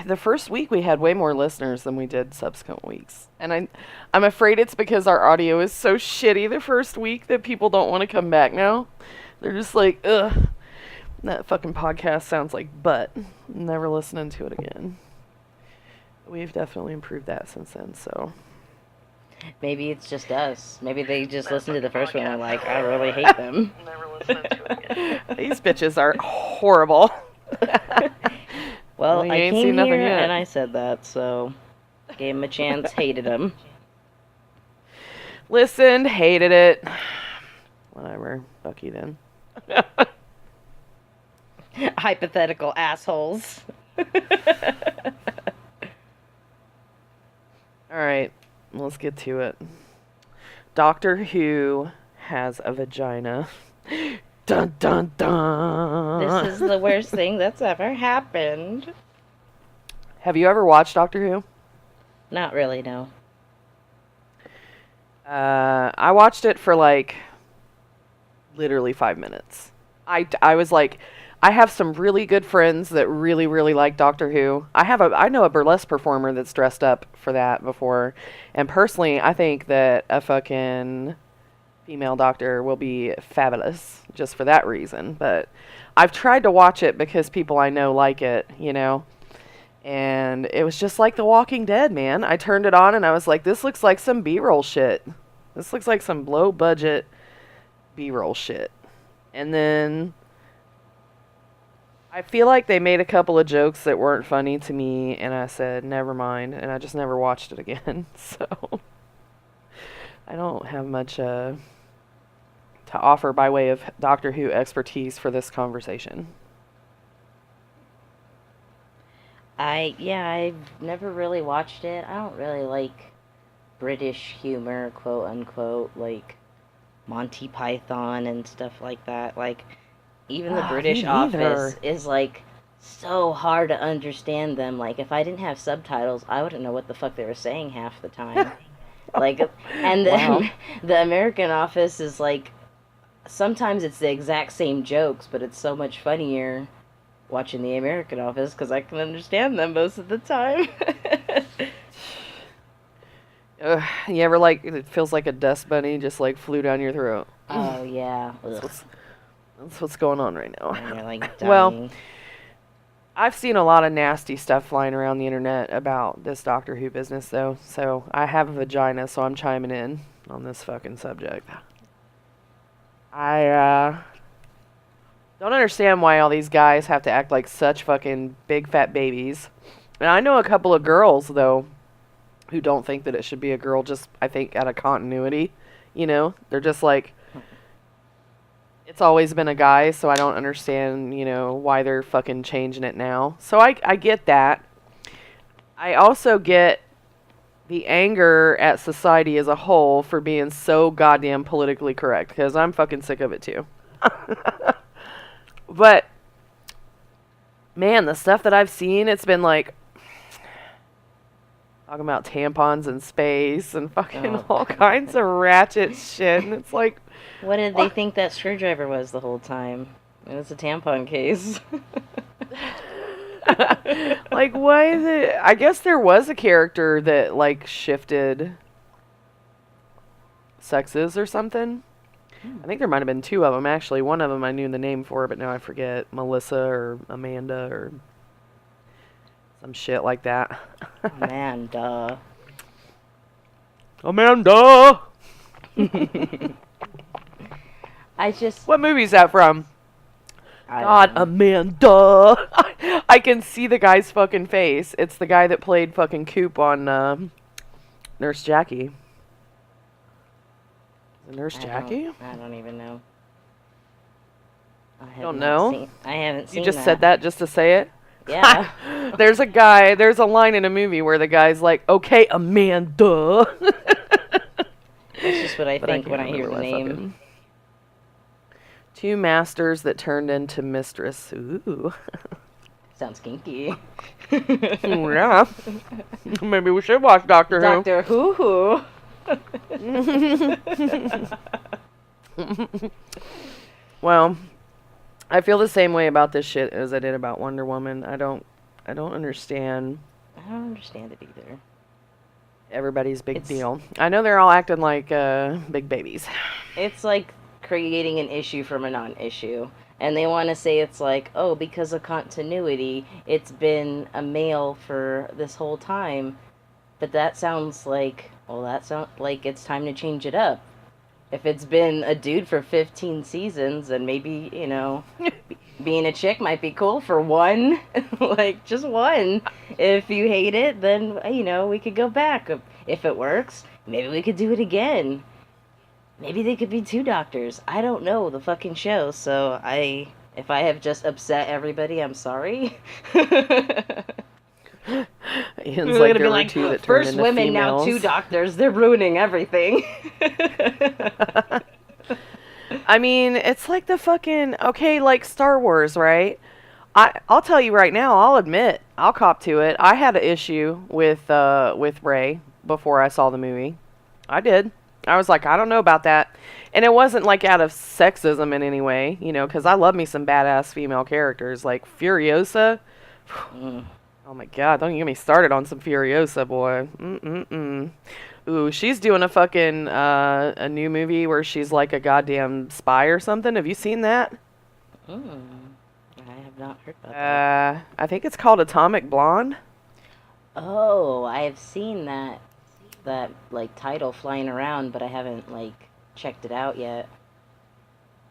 the first week we had way more listeners than we did subsequent weeks. And I'm afraid it's because our audio is so shitty the first week that people don't want to come back now. They're just like, ugh, that fucking podcast sounds like butt. Never listening to it again. We've definitely improved that since then, so. Maybe it's just us. Maybe they just listened to the first one and were like, I really hate them. Never listening to it again. These bitches are horrible. Well, you I ain't came seen nothing here yet. and I said that, so gave him a chance, hated him. Listened, hated it. Whatever. Fuck you then. Hypothetical assholes. Alright, let's get to it. Doctor Who has a vagina. Dun dun dun! This is the worst thing that's ever happened. Have you ever watched Doctor Who? Not really, no. I watched it for like literally 5 minutes. I was like, I have some really good friends that really, really like Doctor Who. I know a burlesque performer that's dressed up for that before, and personally, I think that a fucking female doctor will be fabulous just for that reason. But I've tried to watch it because people I know like it, you know. And it was just like The Walking Dead, man. I turned it on and I was like, this looks like some B-roll shit. This looks like some low-budget B-roll shit. And then I feel like they made a couple of jokes that weren't funny to me, and I said, never mind, and I just never watched it again. So I don't have much to offer by way of Doctor Who expertise for this conversation. I've never really watched it. I don't really like British humor, quote unquote, like Monty Python and stuff like that. Like, even the British Office is like so hard to understand them. Like, if I didn't have subtitles, I wouldn't know what the fuck they were saying half the time. Like, and then the American Office is like, sometimes it's the exact same jokes, but it's so much funnier watching the American Office because I can understand them most of the time. You ever like, it feels like a dust bunny just like flew down your throat? Oh, yeah. That's what's going on right now. And you're like dying. Well, I've seen a lot of nasty stuff flying around the internet about this Doctor Who business, though. So I have a vagina, so I'm chiming in on this fucking subject. I don't understand why all these guys have to act like such fucking big fat babies. And I know a couple of girls, though, who don't think that it should be a girl, just, I think, out of continuity. You know? They're just like, it's always been a guy, so I don't understand, you know, why they're fucking changing it now. So I get that. I also get the anger at society as a whole for being so goddamn politically correct, because I'm fucking sick of it too. But, man, the stuff that I've seen, it's been like, talking about tampons in space and fucking all kinds of ratchet shit, and it's like, what did they think that screwdriver was the whole time? It was a tampon case. like, why is it? I guess there was a character that, like, shifted sexes or something. I think there might have been two of them, actually. One of them I knew the name for, but now I forget. Melissa or Amanda or some shit like that. Amanda. What movie is that from? God, know. Amanda. I can see the guy's fucking face. It's the guy that played fucking Coop on Nurse Jackie. Nurse Jackie? I don't even know. You don't know? I haven't seen You just said that just to say it? Yeah. There's a line in a movie where the guy's like, okay, Amanda. That's just what I think when I hear the name. Fucking... Two masters that turned into mistress. Ooh. Sounds kinky. Yeah. Maybe we should watch Doctor Who. Doctor Who. Well, I feel the same way about this shit as I did about Wonder Woman. I don't I don't understand I don't understand it either. everybody's big It's deal. I know they're all acting like big babies. it's like creating an issue from a non-issue. And they want to say it's like, oh, because of continuity, it's been a male for this whole time. But that sounds like, well, that sounds like it's time to change it up. If it's been a dude for 15 seasons, then maybe, being a chick might be cool for one. Like, just one. If you hate it, then, we could go back. If it works, maybe we could do it again. Maybe they could be two doctors. I don't know the fucking show, so if I have just upset everybody, I'm sorry. Ian's We're like, gonna be there were like, two that turned first into women, females. now two doctors. They're ruining everything. I mean, it's like the fucking, okay, like Star Wars, right? I'll tell you right now, I'll admit, I'll cop to it. I had an issue with Rey before I saw the movie. I did. I was like, I don't know about that. And it wasn't like out of sexism in any way, because I love me some badass female characters like Furiosa. Mm. Oh my god, don't get me started on some Furiosa, boy. Mm-mm-mm. Ooh, she's doing a fucking, a new movie where she's like a goddamn spy or something. Have you seen that? Mm. I have not heard about that. I think it's called Atomic Blonde. Oh, I have seen that like title flying around, but I haven't like checked it out yet.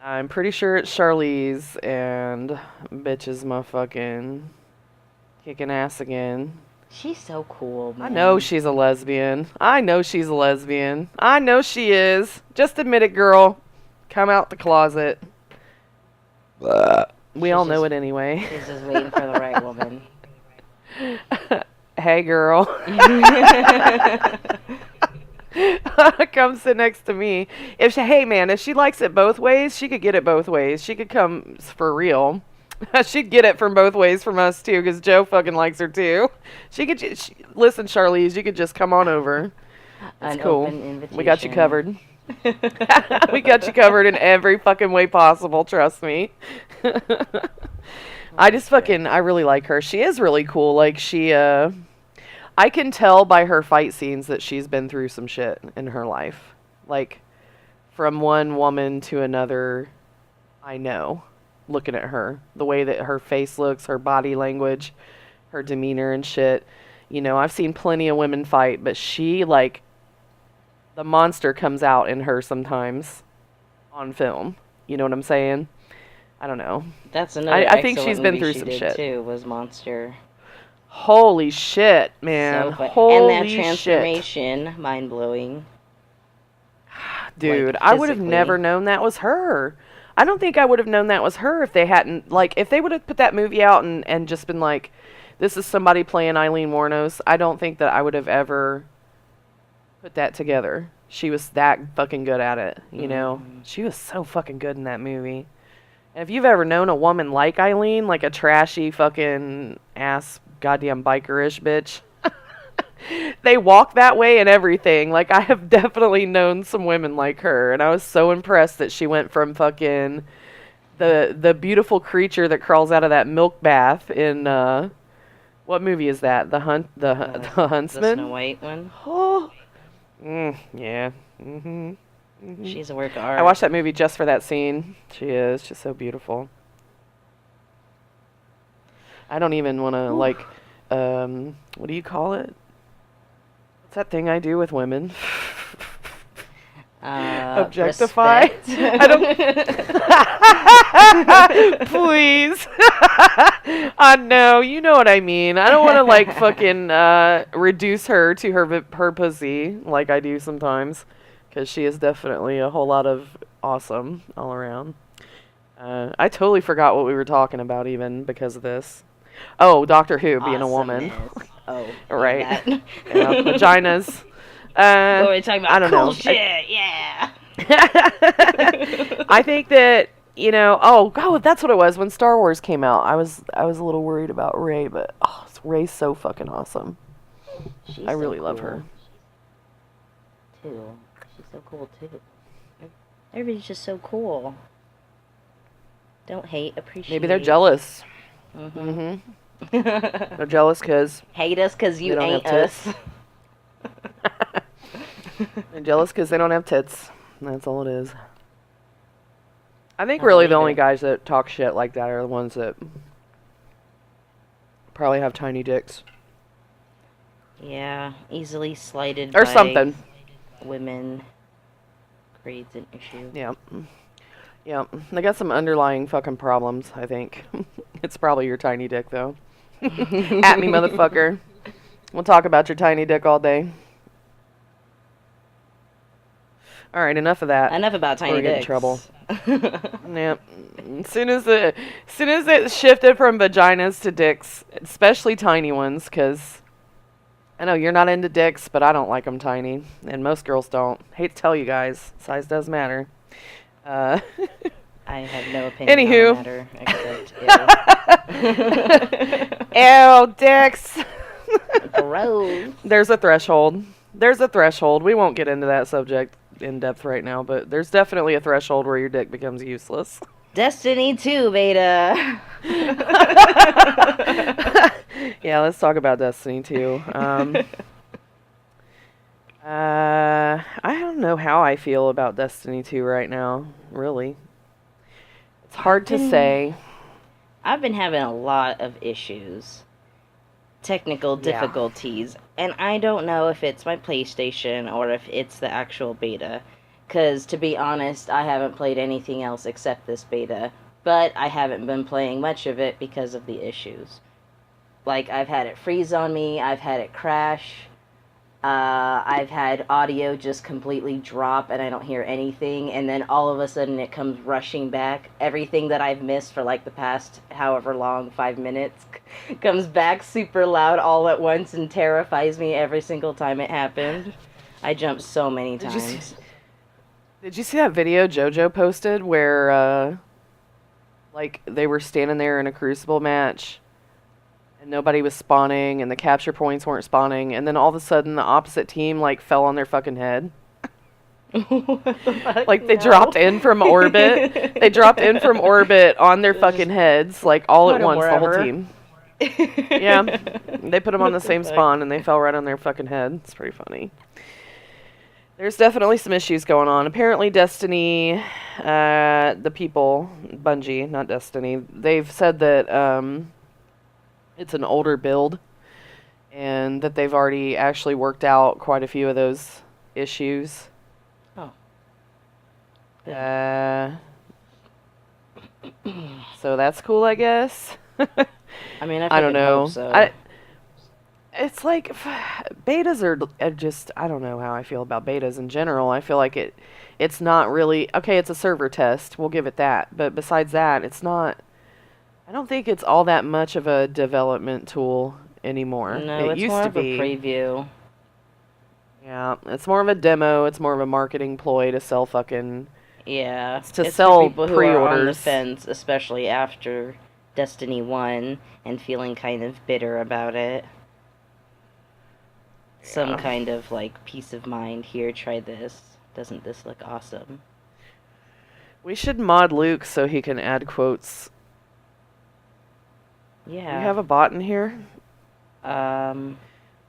I'm pretty sure it's Charlize, and bitch is my fucking kicking ass again. She's so cool, man. I know she's a lesbian. I know she's a lesbian. I know she is. Just admit it, girl. Come out the closet. We She's all know just- it anyway. She's just waiting for the right woman. Hey, girl. Come sit next to me. Hey man, if she likes it both ways, she could get it both ways. She could come for real. She'd get it from both ways from us too, because Joe fucking likes her too. Listen, Charlize, you could just come on over. It's An cool. open invitation. We got you covered. We got you covered in every fucking way possible. Trust me. I really like her. She is really cool. Like I can tell by her fight scenes that she's been through some shit in her life. Like, from one woman to another, I know. Looking at her, the way that her face looks, her body language, her demeanor and shit. I've seen plenty of women fight, but she, like, the monster comes out in her sometimes on film. You know what I'm saying? I don't know. That's another. I think she's excellent been movie through she some did shit. Too was Monster. Holy shit, man. So fun. Holy and that shit. transformation, mind blowing. Dude, like, I would have physically. never known that was her. I don't think I would have known that was her if they hadn't, like, if they would have put that movie out and just been like, this is somebody playing Eileen Wuornos. I don't think that I would have ever put that together. She was that fucking good at it, you know? She was so fucking good in that movie. And if you've ever known a woman like Eileen, like a trashy fucking ass goddamn bikerish bitch, they walk that way and everything. Like, I have definitely known some women like her, and I was so impressed that she went from fucking the beautiful creature that crawls out of that milk bath in what movie is that? The Huntsman. The Snow White one. Oh, yeah. She's a work of art. I watched that movie just for that scene. She's so beautiful. I don't even want to like, what do you call it? What's that thing I do with women? Objectify? Respect. I don't. Please. I know, you know what I mean. I don't want to like fucking reduce her to her pussy like I do sometimes, because she is definitely a whole lot of awesome all around. I totally forgot what we were talking about even because of this. Oh, Doctor Who being a woman. Awesomeness. Oh, Right. that. Yeah, vaginas. Oh, we're talking about I don't cool know. shit. Yeah. I think that, oh god, that's what it was when Star Wars came out. I was a little worried about Rey, but Rey's so fucking awesome. She's I so really love cool. her. Too. She's so cool too. Everybody's just so cool. Don't hate, appreciate. Maybe they're jealous. Mm-hmm. Mhm. They're jealous because Hate us because they you don't ain't have tits. us. They're jealous because they don't have tits. That's all it is. I think I really the believe only it. guys that talk shit like that are the ones that probably have tiny dicks. Yeah, easily slighted Or by something. women creates an issue. Yeah. Yeah. They got some underlying fucking problems, I think. It's probably your tiny dick, though. At me, motherfucker. We'll talk about your tiny dick all day. All right, enough of that. Enough about tiny We're getting in dicks. trouble. Yep. As soon as it shifted from vaginas to dicks, especially tiny ones, because I know you're not into dicks, but I don't like them tiny, and most girls don't. Hate to tell you guys, size does matter. I have no opinion Anywho. on the matter, except Ew, dicks. gross. There's a threshold. There's a threshold. We won't get into that subject in depth right now, but there's definitely a threshold where your dick becomes useless. Destiny 2 beta. Yeah, let's talk about Destiny 2. I don't know how I feel about Destiny 2 right now, really. It's hard to say. I've been having a lot of issues. Technical Yeah. difficulties. And I don't know if it's my PlayStation or if it's the actual beta. Because, to be honest, I haven't played anything else except this beta. But I haven't been playing much of it because of the issues. Like, I've had it freeze on me, I've had it crash, I've had audio just completely drop and I don't hear anything, and then all of a sudden it comes rushing back. Everything that I've missed for like the past however long, 5 minutes, comes back super loud all at once and terrifies me every single time it happened. I jumped so many times. Did you see that video JoJo posted where, like, they were standing there in a Crucible match and nobody was spawning and the capture points weren't spawning, and then all of a sudden the opposite team, like, fell on their fucking head? Like, they dropped in from orbit. They dropped in from orbit on their fucking heads, like, all at once, the whole team. Yeah. They put them on the same spawn and they fell right on their fucking head. It's pretty funny. There's definitely some issues going on. Apparently Destiny, the people, Bungie, not Destiny, they've said that it's an older build and that they've already actually worked out quite a few of those issues. Oh. So that's cool, I guess. I mean, I don't know. Hope so. It's like betas are just, I don't know how I feel about betas in general. I feel like it's not really okay. It's a server test. We'll give it that. But besides that, it's not. I don't think it's all that much of a development tool anymore. No, it it's used more to of be. a preview. Yeah, it's more of a demo. It's more of a marketing ploy to sell fucking. Yeah, It's to for sell people who are on the pre-orders. fence, especially after Destiny 1 and feeling kind of bitter about it. Some Yeah. kind of like peace of mind. Here, try this. Doesn't this look awesome? We should mod Luke so he can add quotes. Yeah. You have a bot in here?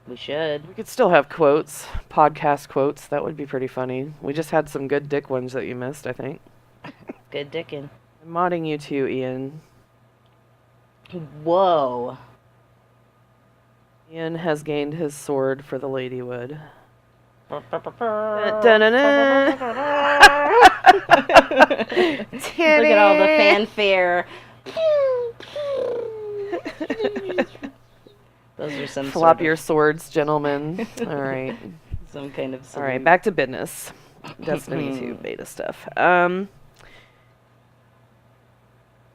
We should. We could still have quotes, podcast quotes. That would be pretty funny. We just had some good dick ones that you missed, I think. Good dickin'. I'm modding you too, Ian. Whoa. Ian has gained his sword for the Ladywood. Look at all the fanfare. Those are some Flop sort of, your swords, gentlemen. All right. some kind of All right, salute. back to business. Destiny 2 beta stuff.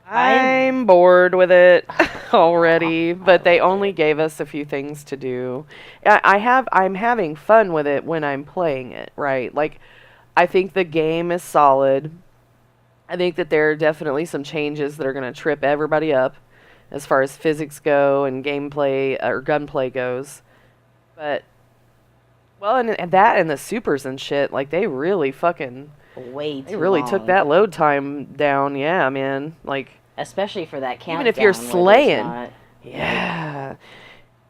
I'm bored with it already, but they only gave us a few things to do. I'm having fun with it when I'm playing it, right? Like, I think the game is solid. I think that there are definitely some changes that are going to trip everybody up as far as physics go and gameplay or gunplay goes. But, well, and that and the supers and shit, like, they really fucking... Way too They really long. took that load time down, yeah, man. Like, Especially for that countdown. even if you're where there's slaying, not- Yeah.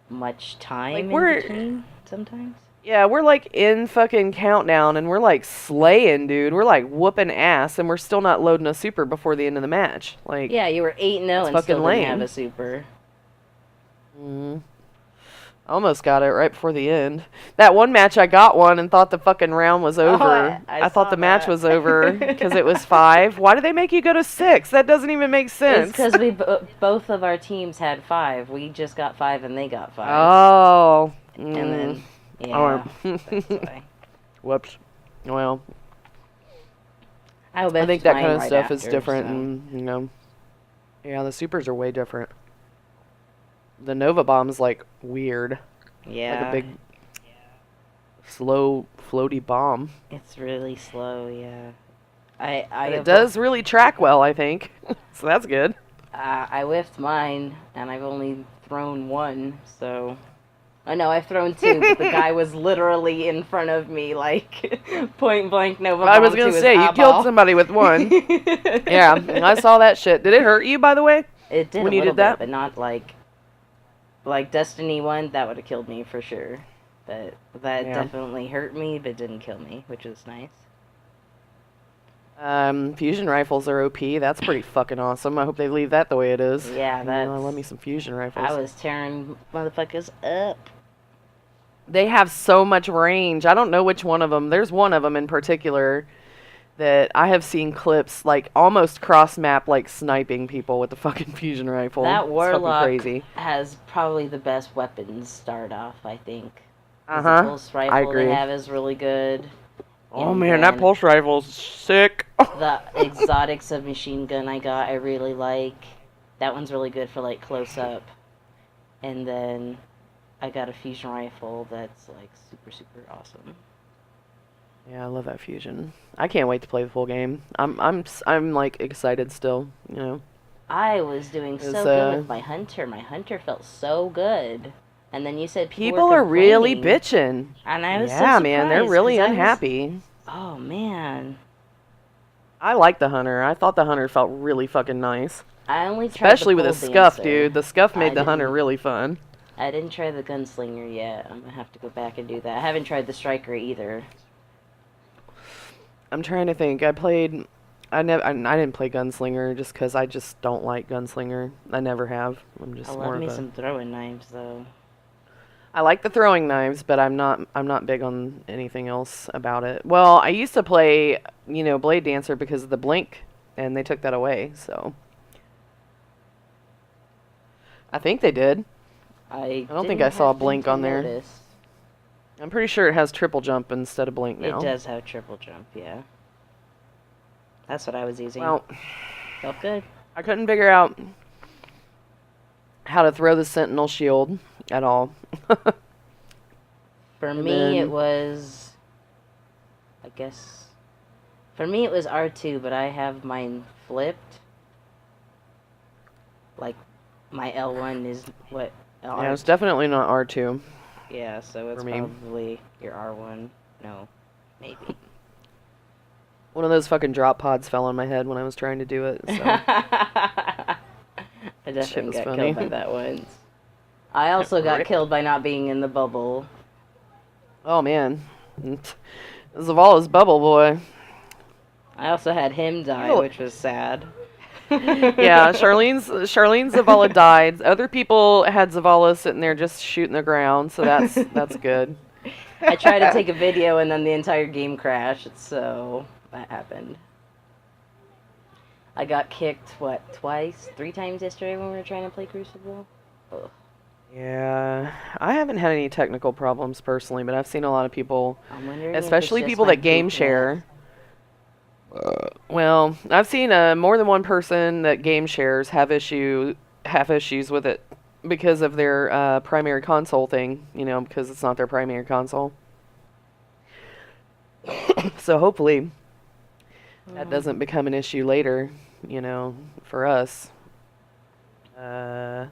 Much time Like, in we're, between sometimes. yeah, we're like in fucking countdown and we're like slaying, dude. We're like whooping ass and we're still not loading a super before the end of the match. Like, Yeah, you were 8-0 that's and fucking still didn't have a lame. super. Mm. Almost got it right before the end. That one match, I got one and thought the fucking round was Oh, over. I I thought saw the match that. was over because it was 5. Why did they make you go to 6? That doesn't even make It's sense. because both of our teams had 5. We just got 5 and they got 5. Oh. And then, Oh. yeah, that's why. Whoops. Well, I I whipped think that mine kind of right stuff is after, different, so. and yeah, the supers are way different. The Nova Bomb's like weird, like a Yeah, big, slow, floaty bomb. it's really slow, yeah. But it does really track well, I think. So that's good. I whiffed mine, and I've only thrown 1, so... I know, I've thrown 2, but the guy was literally in front of me, like, point blank Nova I was bomb gonna to his say you killed eyeball. somebody with one. Yeah, I saw that shit. Did it hurt you, by the way, It did when a you little did that? bit, but not like Destiny 1, that would have killed me for sure. But that Yeah. definitely hurt me, but didn't kill me, which was nice. Fusion rifles are OP. That's pretty fucking awesome. I hope they leave that the way it is. Yeah, I love me some fusion rifles. I was tearing motherfuckers up. They have so much range. I don't know which one of them. There's one of them in particular that I have seen clips like almost cross map, like sniping people with the fucking fusion rifle. That It's warlock fucking crazy. has probably the best weapons start off, I think. 'Cause Uh-huh. The pulse I rifle agree. they have is really good. Oh And man, that then pulse rifle's sick. the exotic submachine gun I got, I really like. That one's really good for like close up. And then I got a fusion rifle that's like super super awesome. Yeah, I love that fusion. I can't wait to play the full game. I'm like excited still. I was doing so Is, good with my hunter. My hunter felt so good. And then you said people were are really complaining. bitching. And I was so Yeah, man, they're surprised, really 'cause I was- unhappy. Oh man. I like the hunter. I thought the hunter felt really fucking nice. I only tried Especially the with a pole scuff, dancer. dude. The scuff made I the hunter didn't- really fun. I didn't try the gunslinger yet. I'm gonna have to go back and do that. I haven't tried the striker either. I'm trying to think. I didn't play Gunslinger just because I just don't like Gunslinger. I never have. I'm just I more love of me a. some throwing knives though. I like the throwing knives, but I'm not big on anything else about it. Well, I used to play, Blade Dancer because of the blink, and they took that away. So I think they did. I don't think didn't I saw a happen blink to on there. notice. I'm pretty sure it has triple jump instead of blink now. It does have triple jump, yeah. That's what I was using. Well, Felt good. I couldn't figure out how to throw the Sentinel shield at all. For And me, then- it was. I guess. For me, it was R2, but I have mine flipped. Like, my L1 is what? Yeah, it's definitely not R2. Yeah, so it's for me. probably your R1. No, maybe. One of those fucking drop pods fell on my head when I was trying to do it. So. I Shit definitely was got funny. killed by that once. I also got Rip. killed by not being in the bubble. Oh man, Zavala's bubble boy. I also had him die, Ew. which was sad. Yeah, Charlene's Zavala died. Other people had Zavala sitting there just shooting the ground, so that's good. I tried to take a video and then the entire game crashed, so that happened. I got kicked, twice? 3 times yesterday when we were trying to play Crucible? Ugh. Yeah, I haven't had any technical problems personally, but I've seen a lot of people, I'm wondering if it's especially just people my that game poop share. Well, I've seen more than one person that game shares have issues with it because of their primary console thing, because it's not their primary console. So hopefully that doesn't become an issue later, for us. That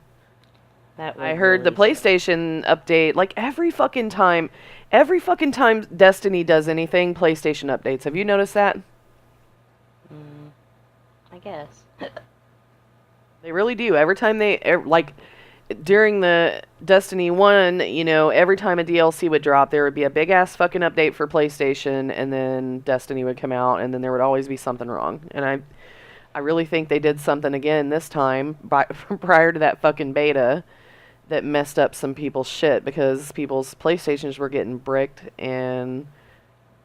I would heard the really suck. PlayStation update, like every fucking time Destiny does anything, PlayStation updates. Have you noticed that? I guess. They really do. Every time like during the Destiny 1, every time a DLC would drop, there would be a big ass fucking update for PlayStation, and then Destiny would come out, and then there would always be something wrong. And I really think they did something again this time, prior to that fucking beta, that messed up some people's shit, because people's PlayStations were getting bricked, and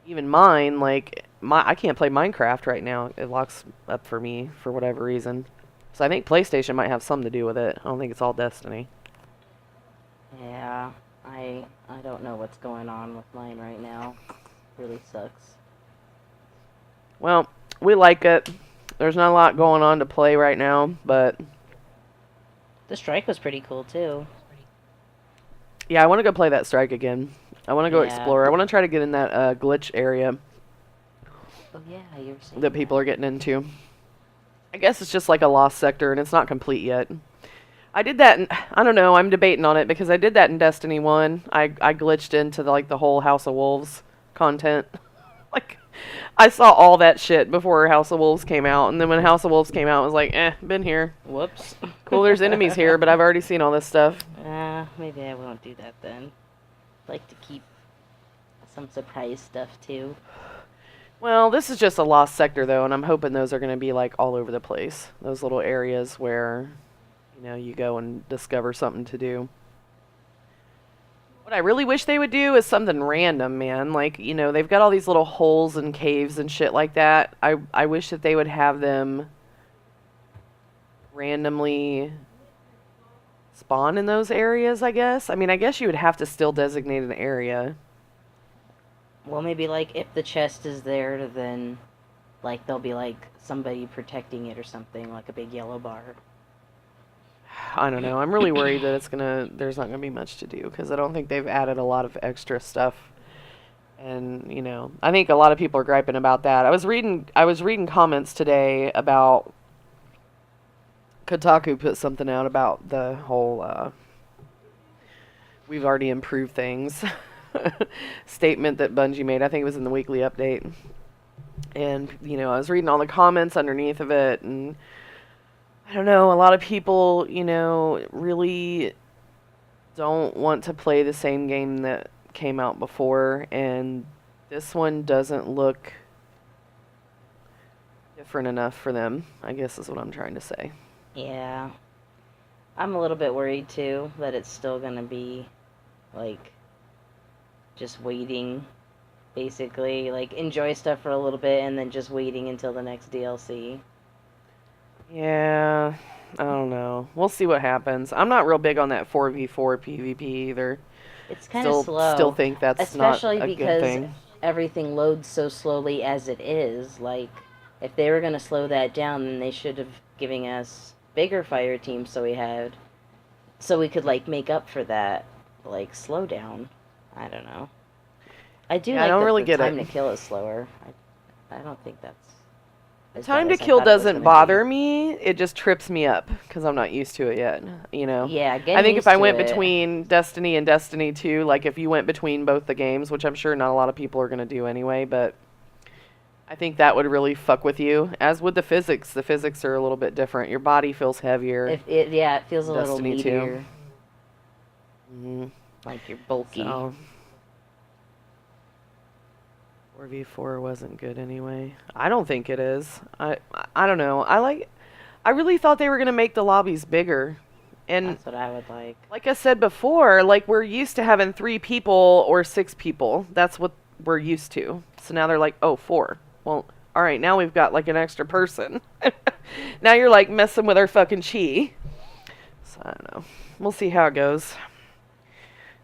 even mine, like, I can't play Minecraft right now. It locks up for me for whatever reason. So I think PlayStation might have something to do with it. I don't think it's all Destiny. Yeah, I don't know what's going on with mine right now. Really sucks. Well, we like it. There's not a lot going on to play right now, but The strike was pretty cool too. yeah, I want to go play that strike again. I want to go Yeah. explore. I want to try to get in that glitch area Oh yeah, you were saying that people are getting into. I guess it's just like a lost sector, and it's not complete yet. I did that, I don't know, I'm debating on it, because I did that in Destiny 1. I glitched into, the whole House of Wolves content. Like, I saw all that shit before House of Wolves came out, and then when House of Wolves came out, I was like, been here. Whoops. Cool, there's enemies here, but I've already seen all this stuff. Maybe I won't do that then. Like to keep some surprise stuff too. Well, this is just a lost sector, though, and I'm hoping those are going to be, like, all over the place. Those little areas where, you go and discover something to do. What I really wish they would do is something random, man. Like, they've got all these little holes and caves and shit like that. I wish that they would have them randomly spawn in those areas, I guess. I mean, I guess you would have to still designate an area. Well, maybe like if the chest is there, then like there'll be like somebody protecting it or something, like a big yellow bar. I don't know. I'm really worried that there's not gonna be much to do, because I don't think they've added a lot of extra stuff. And I think a lot of people are griping about that. I was reading comments today about Kotaku put something out about the whole we've already improved things statement that Bungie made. I think it was in the weekly update. And, I was reading all the comments underneath of it, and I don't know, a lot of people, really don't want to play the same game that came out before, and this one doesn't look different enough for them, I guess is what I'm trying to say. Yeah. I'm a little bit worried too that it's still gonna be like just waiting, basically. Like enjoy stuff for a little bit and then just waiting until the next DLC. Yeah, I don't know. We'll see what happens. I'm not real big on that 4v4 PvP either. It's kind of slow. Still think that's especially not a good because thing. everything loads so slowly as it is. Like, if they were gonna slow that down, then they should have given us bigger fire teams so we could like make up for that like slowdown. I don't know. I do Yeah, like I don't that really the get time it. to kill is slower. I don't think that's as Time bad to as I kill thought it was doesn't gonna bother be. me. It just trips me up because I'm not used to it yet. Yeah, getting I think used if I to went it. between Destiny and Destiny 2, like if you went between both the games, which I'm sure not a lot of people are going to do anyway, but I think that would really fuck with you. As with the physics. The physics are a little bit different. Your body feels heavier. It feels a little Destiny 2. meatier. Mm-hmm. Like you're bulky. So, 4v4 wasn't good anyway. I don't think it is. I don't know. I really thought they were going to make the lobbies bigger. And That's what I would like. like I said before, like we're used to having 3 people or 6 people. That's what we're used to. So now they're like, oh, 4. Well, all right, now we've got like an extra person. Now you're like messing with our fucking chi. So I don't know. We'll see how it goes.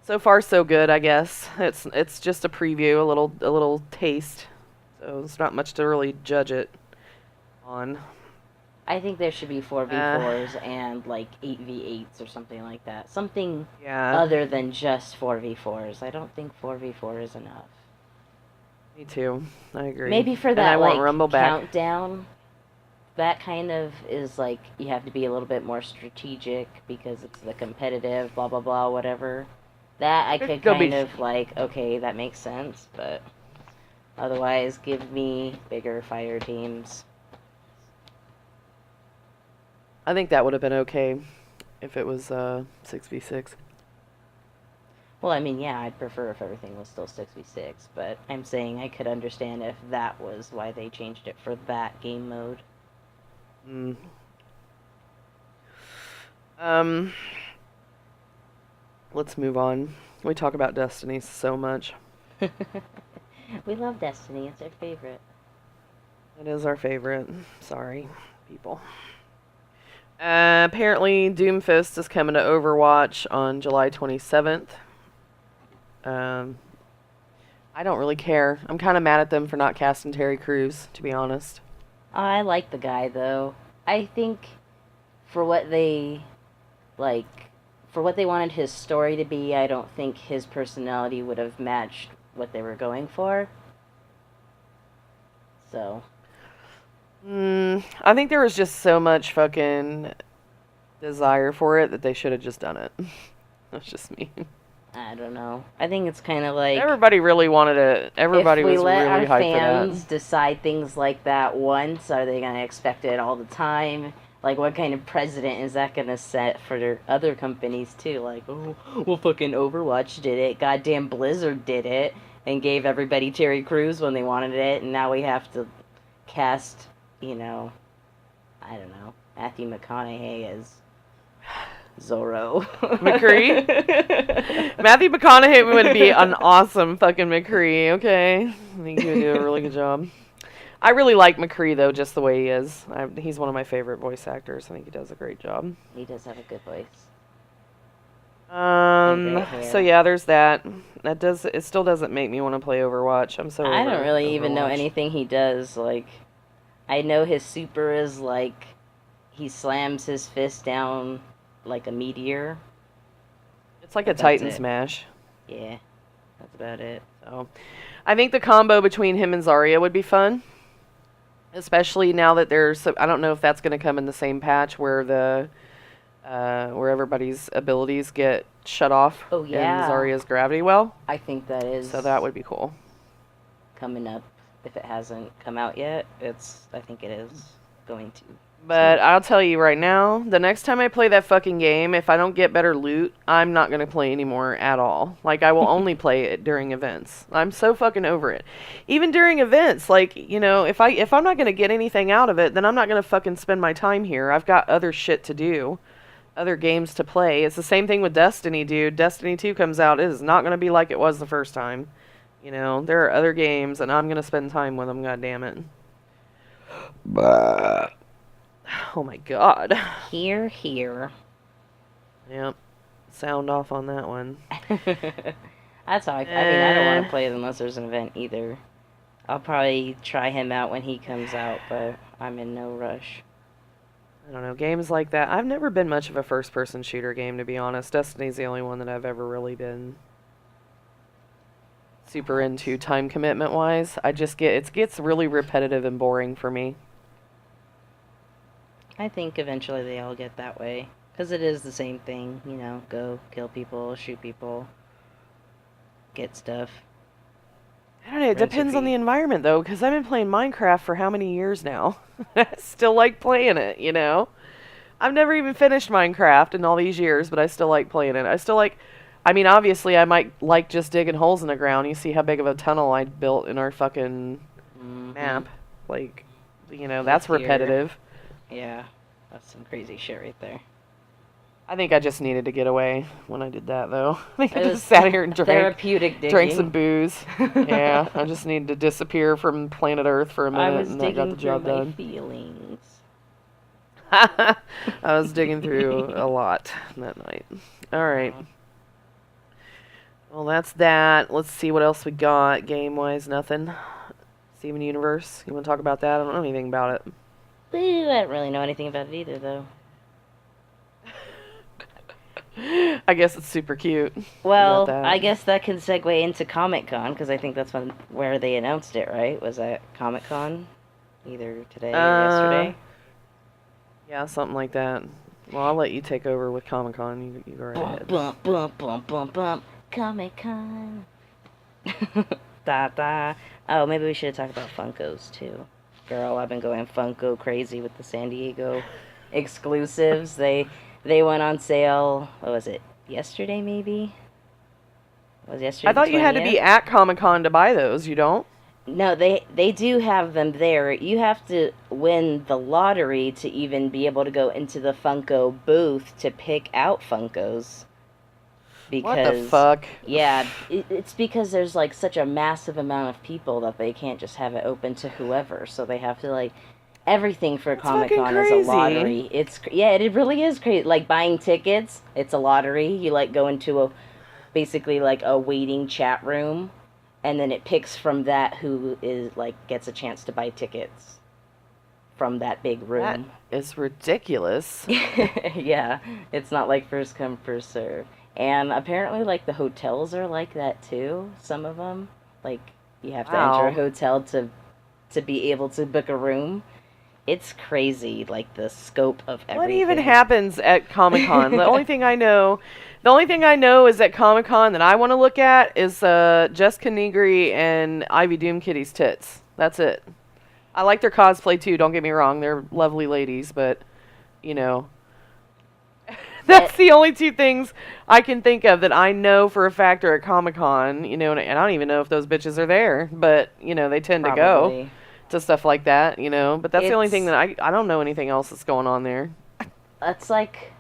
So far, so good, I guess. It's just a preview, a little taste. So it's not much to really judge it on. I think there should be 4v4s and like 8v8s or something like that. Something Yeah. other than just 4v4s. I don't think 4v4 is enough. Me too. I agree. Maybe for And that I want like Rumble back. countdown, that kind of is like you have to be a little bit more strategic because it's the competitive blah blah blah whatever. That I could There'll be- kind of like, okay, that makes sense, but otherwise give me bigger fire teams. I think that would have been okay if it was 6v6. Well, I mean, yeah, I'd prefer if everything was still 6v6, but I'm saying I could understand if that was why they changed it for that game mode. Mm. Um, let's move on. We talk about Destiny so much. We love Destiny, it's our favorite. It is our favorite. Sorry, people. Apparently, Doomfist is coming to Overwatch on July 27th. Um, I don't really care. I'm kind of mad at them for not casting Terry Crews, to be honest. I like the guy, though. I think for what they, like, for what they wanted his story to be, I don't think his personality would have matched what they were going for. So. I think there was just so much fucking desire for it that they should have just done it. That's just me. I don't know. I think it's kind of like Everybody really wanted it. Everybody if we was let really our hyped fans for that. decide things like that once, are they gonna expect it all the time? Like, what kind of precedent is that gonna set for their other companies too? Like, oh, well, fucking Overwatch did it. Goddamn Blizzard did it and gave everybody Terry Crews when they wanted it, and now we have to cast, you know, I don't know, Matthew McConaughey as Zorro. McCree? Matthew McConaughey would be an awesome fucking McCree, okay? I think he would do a really good job. I really like McCree, though, just the way he is. He's one of my favorite voice actors. I think he does a great job. He does have a good voice. So yeah, there's that. It still doesn't make me want to play Overwatch. I'm so I over don't really even know Overwatch. anything he does. Like, I know his super is like he slams his fist down like a meteor. It's like But a that's Titan it. smash. Yeah, that's about it. So, I think the combo between him and Zarya would be fun. Especially now that I don't know if that's going to come in the same patch where where everybody's abilities get shut off Oh, in yeah. Zarya's gravity well. I think that is So that would be cool. coming up. If it hasn't come out yet, I think it is going to. But I'll tell you right now, the next time I play that fucking game, if I don't get better loot, I'm not going to play anymore at all. Like, I will only play it during events. I'm so fucking over it. Even during events, like, you know, if I'm not going to get anything out of it, then I'm not going to fucking spend my time here. I've got other shit to do, other games to play. It's the same thing with Destiny, dude. Destiny 2 comes out. It is not going to be like it was the first time. You know, there are other games, and I'm going to spend time with them, goddammit. But... Oh my god. Here. Yep. Sound off on that one. That's how I mean, I don't want to play it unless there's an event either. I'll probably try him out when he comes out, but I'm in no rush. I don't know, games like that. I've never been much of a first-person shooter game, to be honest. Destiny's the only one that I've ever really been super into time commitment-wise. It gets really repetitive and boring for me. I think eventually they all get that way. Because it is the same thing, you know, go kill people, shoot people, get stuff. I don't know, it depends on the environment, though, because I've been playing Minecraft for how many years now? I still like playing it, you know? I've never even finished Minecraft in all these years, but I still like playing it. I mean, obviously, I might like just digging holes in the ground. You see how big of a tunnel I built in our fucking map. Like, you know, that's repetitive. Yeah, that's some crazy shit right there. I think I just needed to get away when I did that, though. I think I just sat here and therapeutic digging. drank some booze. Yeah, I just needed to disappear from planet Earth for a minute, and that got the job done. Feelings. I was digging through a lot that night. All right. Well, that's that. Let's see what else we got. Game-wise, nothing. Steven Universe. You want to talk about that? I don't know anything about it. Ooh, I don't really know anything about it either, though. I guess it's super cute. Well, I guess that can segue into Comic-Con, because I think that's where they announced it, right? Was that Comic-Con? Either today or yesterday? Yeah, something like that. Well, I'll let you take over with Comic-Con. You go right ahead. Bump, Comic-Con. Oh, maybe we should talk about Funkos, too. Girl, I've been going Funko crazy with the San Diego exclusives. They went on sale. What was it? Yesterday, maybe. Was yesterday I the thought you had to 20th? be at Comic-Con to buy those. You don't? No, they do have them there. You have to win the lottery to even be able to go into the Funko booth to pick out Funkos. What the Because, fuck? yeah, it's because there's like such a massive amount of people that they can't just have it open to whoever. So they have to like everything for That's Comic fucking Con is a crazy. lottery. Yeah, it really is crazy. Like buying tickets, it's a lottery. You like go into a basically like a waiting chat room, and then it picks from that who is like gets a chance to buy tickets from that big That room. is ridiculous. Yeah, it's not like first come first serve. And apparently like the hotels are like that too. Some of them like you have to enter a Wow. hotel to be able to book a room. It's crazy like the scope of What even everything. happens at Comic-Con? The only thing I know is at Comic-Con that I want to look at is Jessica Negri and Ivy Doomkitty's tits. That's it. I like their cosplay too, don't get me wrong. They're lovely ladies, but you know, That that's the only two things I can think of that I know for a fact are at Comic-Con, and I don't even know if those bitches are there, but they tend to go probably. to stuff like that, but that's the only thing It's that I don't know anything else that's going on there. that's like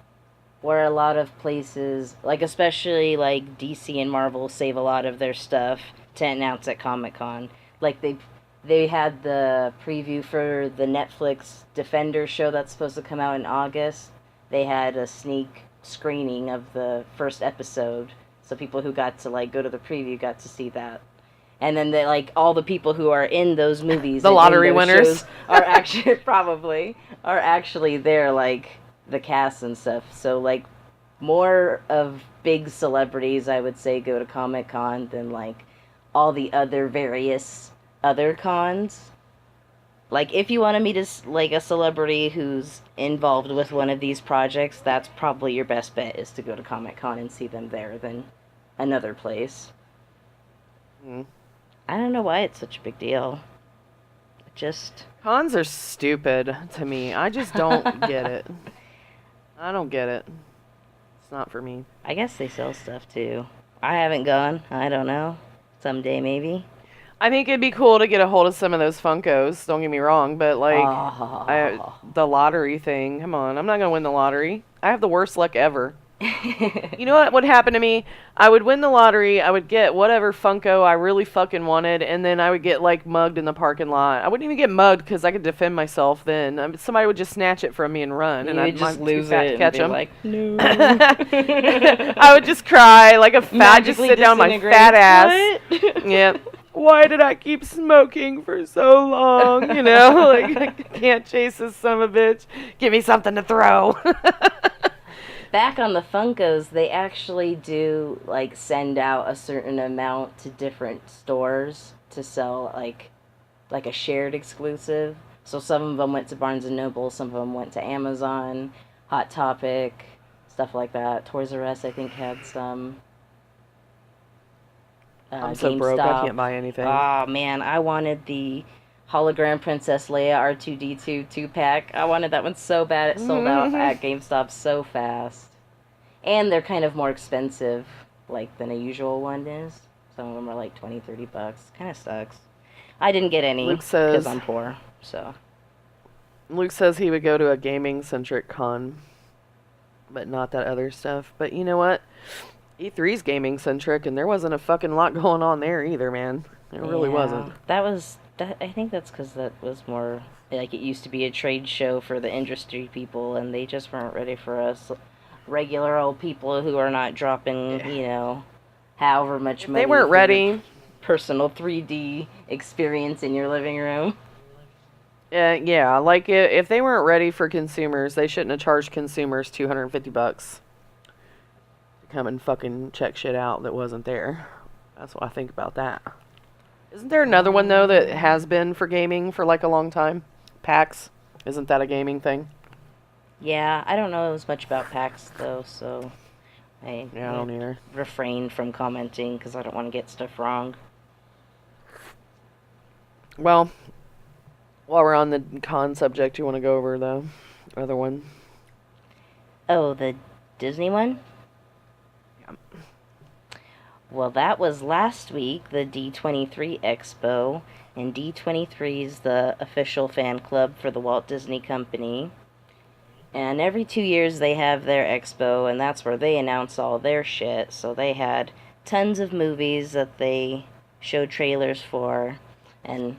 where a lot of places, like especially like DC and Marvel, save a lot of their stuff to announce at Comic Con. Like they had the preview for the Netflix Defender show that's supposed to come out in August. They had a sneak screening of the first episode, so people who got to like go to the preview got to see that. And then they like all the people who are in those movies The and in lottery those winners. shows are actually probably are actually there, like the cast and stuff. So like more of big celebrities, I would say, go to Comic Con than like all the other various other cons. Like if you want to meet like a celebrity who's involved with one of these projects, that's probably your best bet is to go to Comic Con and see them there than another place. Mm. I don't know why it's such a big deal. Just Cons are stupid to me. I just don't get it. I don't get it. It's not for me. I guess they sell stuff too. I haven't gone. I don't know. Someday maybe. I think it'd be cool to get a hold of some of those Funkos. Don't get me wrong, but like, Oh. the lottery thing. Come on, I'm not gonna win the lottery. I have the worst luck ever. You know what would happen to me? I would win the lottery. I would get whatever Funko I really fucking wanted, and then I would get like mugged in the parking lot. I wouldn't even get mugged because I could defend myself. Then somebody would just snatch it from me and run, and You would I'm just too lose fat to it and catch be them. like, no. I would just cry like a fat. Just Magically sit down my disintegrate. fat ass. What? Yep. Why did I keep smoking for so long? Like I can't chase this son of a bitch. Give me something to throw. Back on the Funkos, they actually do like send out a certain amount to different stores to sell like a shared exclusive. So some of them went to Barnes and Noble, some of them went to Amazon, Hot Topic, stuff like that. Toys R Us, I think, had some. I'm so broke. I GameStop. can't buy anything. Oh man, I wanted the hologram Princess Leia R2D2 2-pack. I wanted that one so bad it sold out at GameStop so fast. And they're kind of more expensive like than a usual one is. Some of them are like 20, $30. Kind of sucks. I didn't get any Luke because says I'm poor. So Luke says he would go to a gaming centric con, but not that other stuff. But you know what? E3's gaming centric, and there wasn't a fucking lot going on there either, man. It really wasn't. yeah, that was that. I think that's because that was more like it used to be a trade show for the industry people, and they just weren't ready for us regular old people who are not dropping, however much If they money weren't for your ready, personal 3D experience in your living room. yeah, like if they weren't ready for consumers, they shouldn't have charged consumers $250 to come and fucking check shit out that wasn't there. That's what I think about that. Isn't there another one though that has been for gaming for like a long time? PAX, isn't that a gaming thing? Yeah, I don't know as much about PAX though, so I Yeah, I don't either. refrain from commenting because I don't want to get stuff wrong. Well, while we're on the con subject, you want to go over the other one? Oh, the Disney one? Yeah. Well, that was last week, the D23 Expo, and D23 is the official fan club for the Walt Disney Company. And every 2 years they have their expo, and that's where they announce all their shit. So they had tons of movies that they showed trailers for, and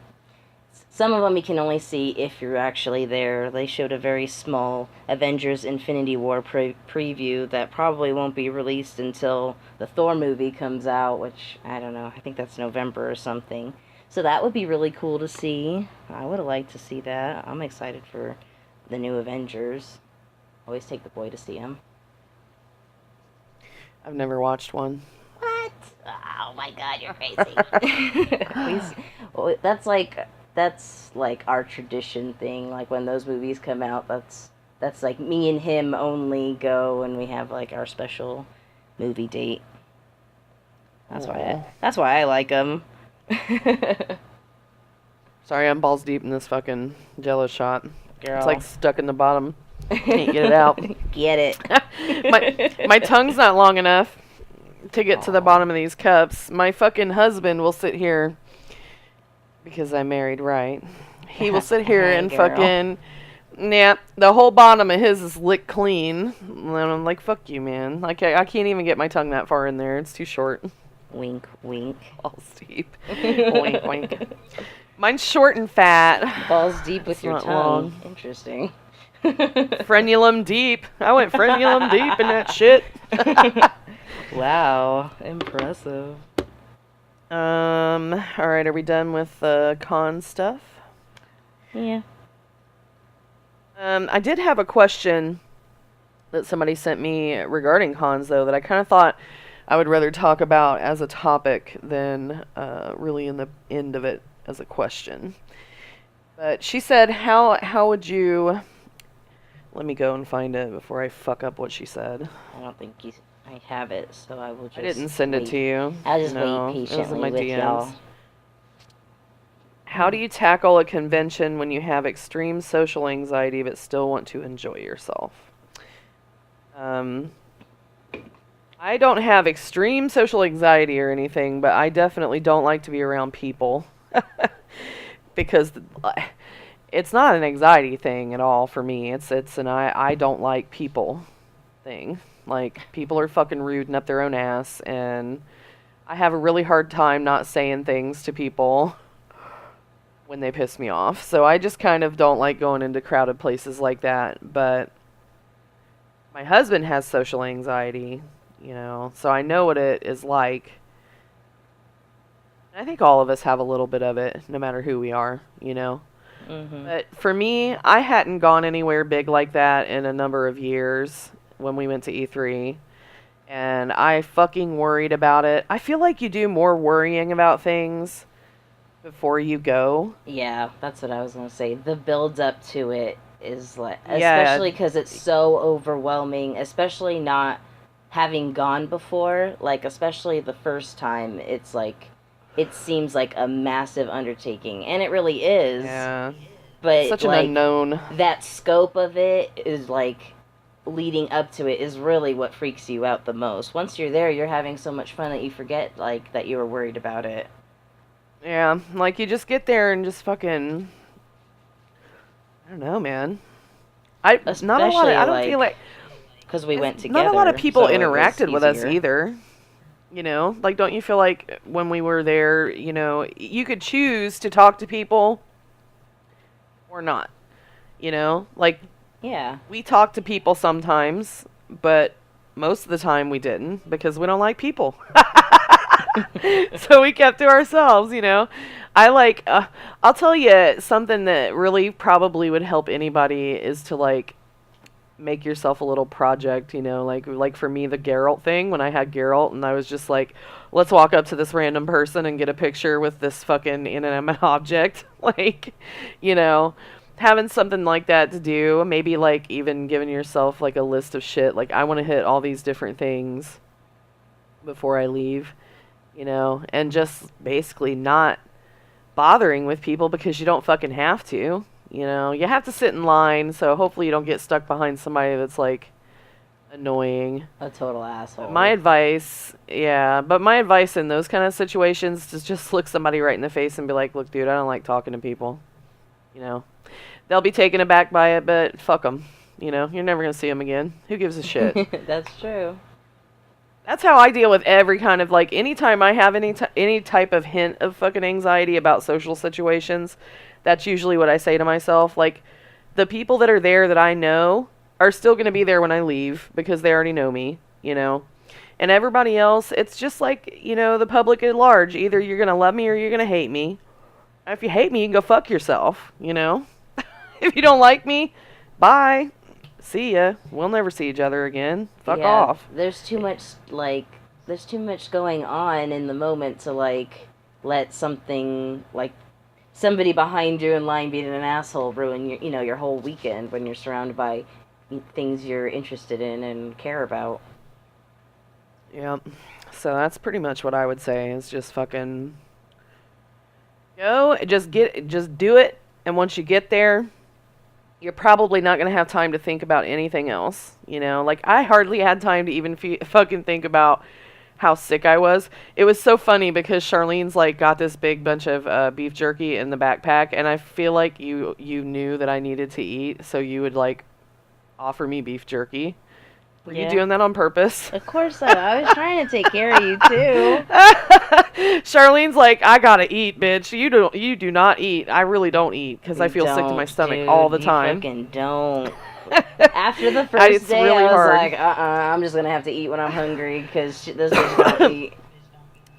some of them you can only see if you're actually there. They showed a very small Avengers Infinity War preview that probably won't be released until the Thor movie comes out, which, I don't know, I think that's November or something. So that would be really cool to see. I would have liked to see that. I'm excited for the new Avengers. Always take the boy to see him. I've never watched one. What? Oh my god, you're crazy. That's like our tradition thing. Like when those movies come out, that's like me and him only go, and we have like our special movie date. That's why I like them. Sorry, I'm balls deep in this fucking Jello shot. Girl. It's like stuck in the bottom. Can't get it out. Get it. my tongue's not long enough to get to the bottom of these cups. My fucking husband will sit here, because I'm married, right? He will sit here and girl. fucking, yeah, the whole bottom of his is licked clean. And I'm like, fuck you, man. Like, I can't even get my tongue that far in there. It's too short. Wink, wink. Balls deep. Wink, wink. Mine's short and fat. Balls deep with It's your not tongue. long. Interesting. Frenulum deep. I went frenulum deep in that shit. Wow, impressive. Alright, are we done with the con stuff? Yeah. I did have a question that somebody sent me regarding cons, though, that I kind of thought I would rather talk about as a topic than really in the end of it as a question. But she said, how would you... Let me go and find it before I fuck up what she said. I don't think I have it, so I will just I didn't send it to you. I'll just No, wait it was in patiently my with DMs. y'all. How do you tackle a convention when you have extreme social anxiety but still want to enjoy yourself? I don't have extreme social anxiety or anything, but I definitely don't like to be around people. Because it's not an anxiety thing at all for me. It's an I don't like people thing. Like, people are fucking rude and up their own ass, and I have a really hard time not saying things to people when they piss me off. So I just kind of don't like going into crowded places like that. But my husband has social anxiety, you know, so I know what it is like. I think all of us have a little bit of it, no matter who we are, you know. Mm-hmm. But for me, I hadn't gone anywhere big like that in a number of years when we went to E3. And I fucking worried about it. I feel like you do more worrying about things before you go. Yeah, that's what I was gonna say. The build up to it is like, Yeah. especially because it's so overwhelming. Especially not having gone before, like especially the first time. It's like, it seems like a massive undertaking, and it really is. Yeah. But Such an like, unknown. that scope of it is like, leading up to it is really what freaks you out the most. Once you're there, you're having so much fun that you forget like that you were worried about it. Yeah, like you just get there and just fucking, I don't know, man. I don't feel like because we went together. not a lot of people so it was interacted with us easier. either. You know, like, don't you feel like when we were there, you know, you could choose to talk to people or not. You know, like, Yeah. we talk to people sometimes, but most of the time we didn't because we don't like people. So we kept to ourselves, you know. I'll tell you something that really probably would help anybody is to, like, make yourself a little project, you know, like for me, the Geralt thing, when I had Geralt and I was just like, let's walk up to this random person and get a picture with this fucking inanimate object. Like, you know, having something like that to do, maybe like even giving yourself like a list of shit, like I want to hit all these different things before I leave, you know, and just basically not bothering with people because you don't fucking have to. You know, you have to sit in line, so hopefully you don't get stuck behind somebody that's like annoying. A total asshole. My advice, yeah, but my advice in those kind of situations is just look somebody right in the face and be like, look, dude, I don't like talking to people. You know, they'll be taken aback by it, but fuck them. You know, you're never going to see them again. Who gives a shit? That's true. That's how I deal with every kind of, like, anytime I have any type of hint of fucking anxiety about social situations, that's usually what I say to myself. Like, the people that are there that I know are still going to be there when I leave because they already know me, you know. And everybody else, it's just like, you know, the public at large. Either you're going to love me or you're going to hate me. If you hate me, you can go fuck yourself, you know. If you don't like me, bye. See ya. We'll never see each other again. Fuck off. There's too much going on in the moment to like let something like somebody behind you in line being an asshole ruin your whole weekend when you're surrounded by things you're interested in and care about. Yeah. So that's pretty much what I would say is just fucking go, just do it, and once you get there, you're probably not going to have time to think about anything else, you know? Like, I hardly had time to even fucking think about how sick I was. It was so funny because Charlene's, like, got this big bunch of beef jerky in the backpack, and I feel like you knew that I needed to eat, so you would, like, offer me beef jerky. Were you doing that on purpose? Of course I was trying to take care of you, too. Charlene's like, I gotta eat, bitch. You do not eat. I really don't eat because I feel sick to my stomach all the time. You fucking don't. After the first day, really I was hard. like, I'm just gonna have to eat when I'm hungry because this does not eat.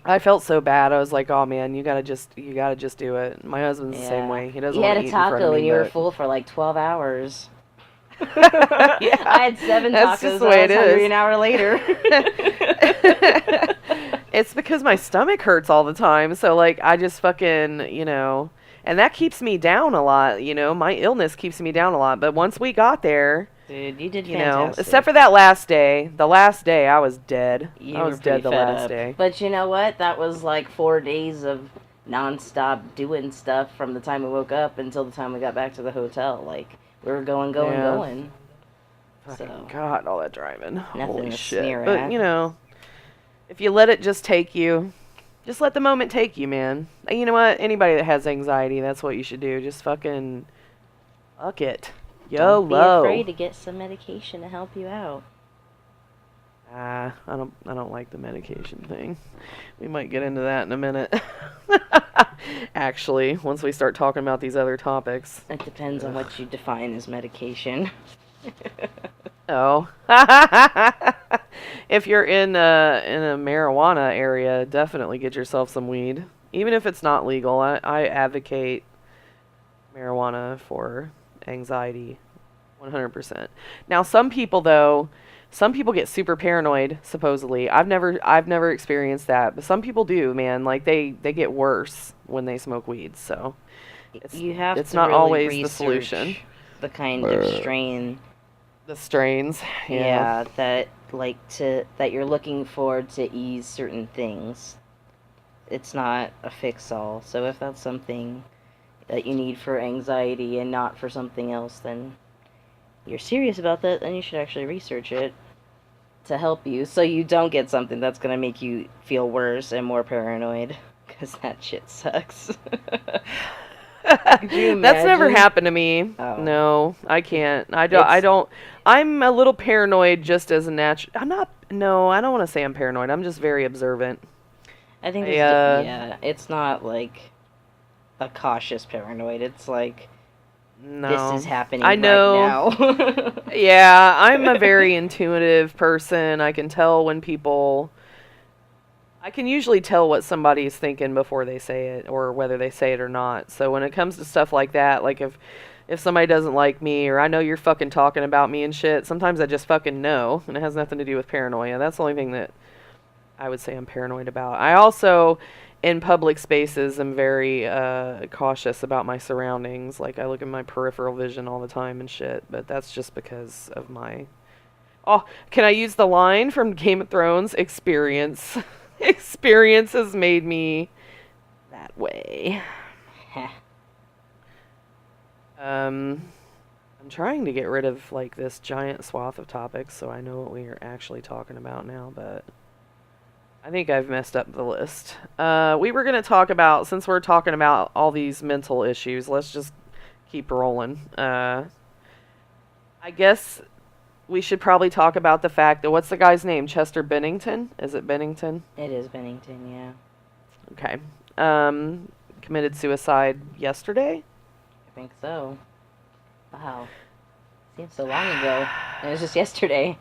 I felt so bad. I was like, oh man, you gotta just do it. My husband's the same way. He doesn't want to eat in front of me. You had a taco and you were full for like 12 hours. Yeah, I had 7 that's tacos. Just the way I was hungry an hour later. It's because my stomach hurts all the time. So like, I just fucking, you know, and that keeps me down a lot. You know, my illness keeps me down a lot. But once we got there, dude, you did you fantastic. know, except for that last day. The last day, I was dead. You I was were dead the last up. day. But you know what? That was like 4 days of nonstop doing stuff from the time we woke up until the time we got back to the hotel. Like, we were going. So. God, all that driving. Nothing Holy to shit. sneer But, at. you know, if you let it just take you, just let the moment take you, man. And you know what? Anybody that has anxiety, that's what you should do. Just fucking fuck it. YOLO. Don't be afraid to get some medication to help you out. I don't like the medication thing. We might get into that in a minute. Actually, once we start talking about these other topics. It depends on what you define as medication. Oh. If you're in a marijuana area, definitely get yourself some weed. Even if it's not legal, I advocate marijuana for anxiety 100%. Now, some people get super paranoid, supposedly. I've never experienced that, but some people do, man. Like, they get worse when they smoke weed, so it's not really always the solution. The kind of strain. The strains, yeah, that you're looking for to ease certain things. It's not a fix-all. So if that's something that you need for anxiety and not for something else, then you're serious about that, then you should actually research it to help you so you don't get something that's going to make you feel worse and more paranoid, because that shit sucks. Could you imagine? That's never happened to me. Oh. No, I can't. I don't. I'm a little paranoid just as a natural. No, I don't want to say I'm paranoid. I'm just very observant. I think it's not like a cautious paranoid. It's like, no, this is happening right now. Yeah, I'm a very intuitive person. I can tell when people... I can usually tell what somebody's thinking before they say it, or whether they say it or not. So when it comes to stuff like that, like if somebody doesn't like me, or I know you're fucking talking about me and shit, sometimes I just fucking know, and it has nothing to do with paranoia. That's the only thing that I would say I'm paranoid about. I also, in public spaces, am very cautious about my surroundings. Like, I look at my peripheral vision all the time and shit, but that's just because of my... Oh, can I use the line from Game of Thrones? Experience. Experience has made me that way. I'm I'm trying to get rid of like this giant swath of topics so I know what we are actually talking about now, but I think I've messed up the list. We were going to talk about, since we're talking about all these mental issues, let's just keep rolling. I guess we should probably talk about the fact that, what's the guy's name? Chester Bennington? Is it Bennington? It is Bennington, yeah. Okay. Committed suicide yesterday? I think so. Wow. Seems so long ago. It was just yesterday.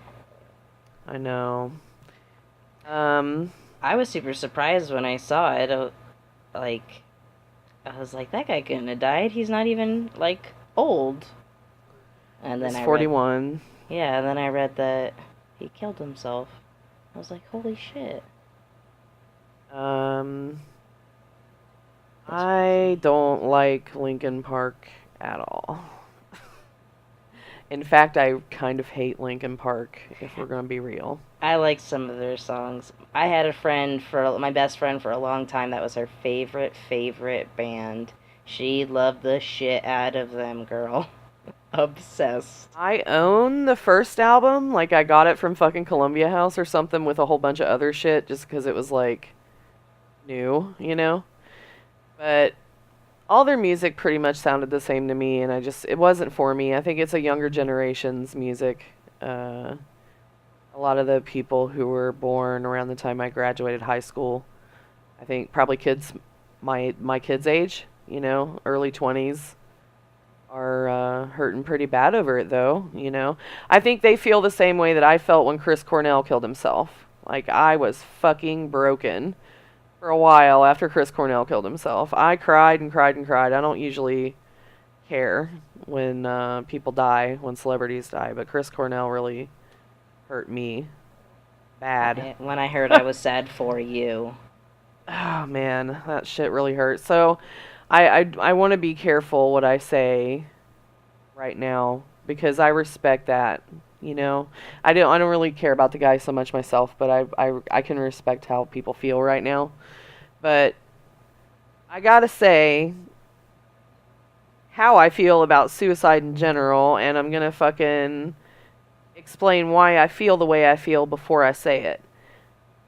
I know. I was super surprised when I saw it. Like, I was like, that guy couldn't have died. He's not even, like, old. And then he's I 41. yeah, and then I read that he killed himself. I was like, holy shit. I don't like Linkin Park at all. In fact, I kind of hate Linkin Park, if we're going to be real. I like some of their songs. I had my best friend for a long time, that was her favorite band. She loved the shit out of them, girl. Obsessed. I own the first album, like I got it from fucking Columbia House or something with a whole bunch of other shit just because it was like new, you know? But all their music pretty much sounded the same to me, and it wasn't for me. I think it's a younger generation's music. A lot of the people who were born around the time I graduated high school, I think probably kids my kids' age, you know, early 20s, are hurting pretty bad over it, though, you know. I think they feel the same way that I felt when Chris Cornell killed himself. Like, I was fucking broken for a while after Chris Cornell killed himself. I cried and cried and cried. I don't usually care when people die, when celebrities die, but Chris Cornell really hurt me bad. When I heard, I was sad for you. Oh man, that shit really hurt. So I want to be careful what I say right now because I respect that, you know. I don't really care about the guy so much myself, but I can respect how people feel right now. But I gotta say how I feel about suicide in general, and I'm gonna fucking explain why I feel the way I feel before I say it.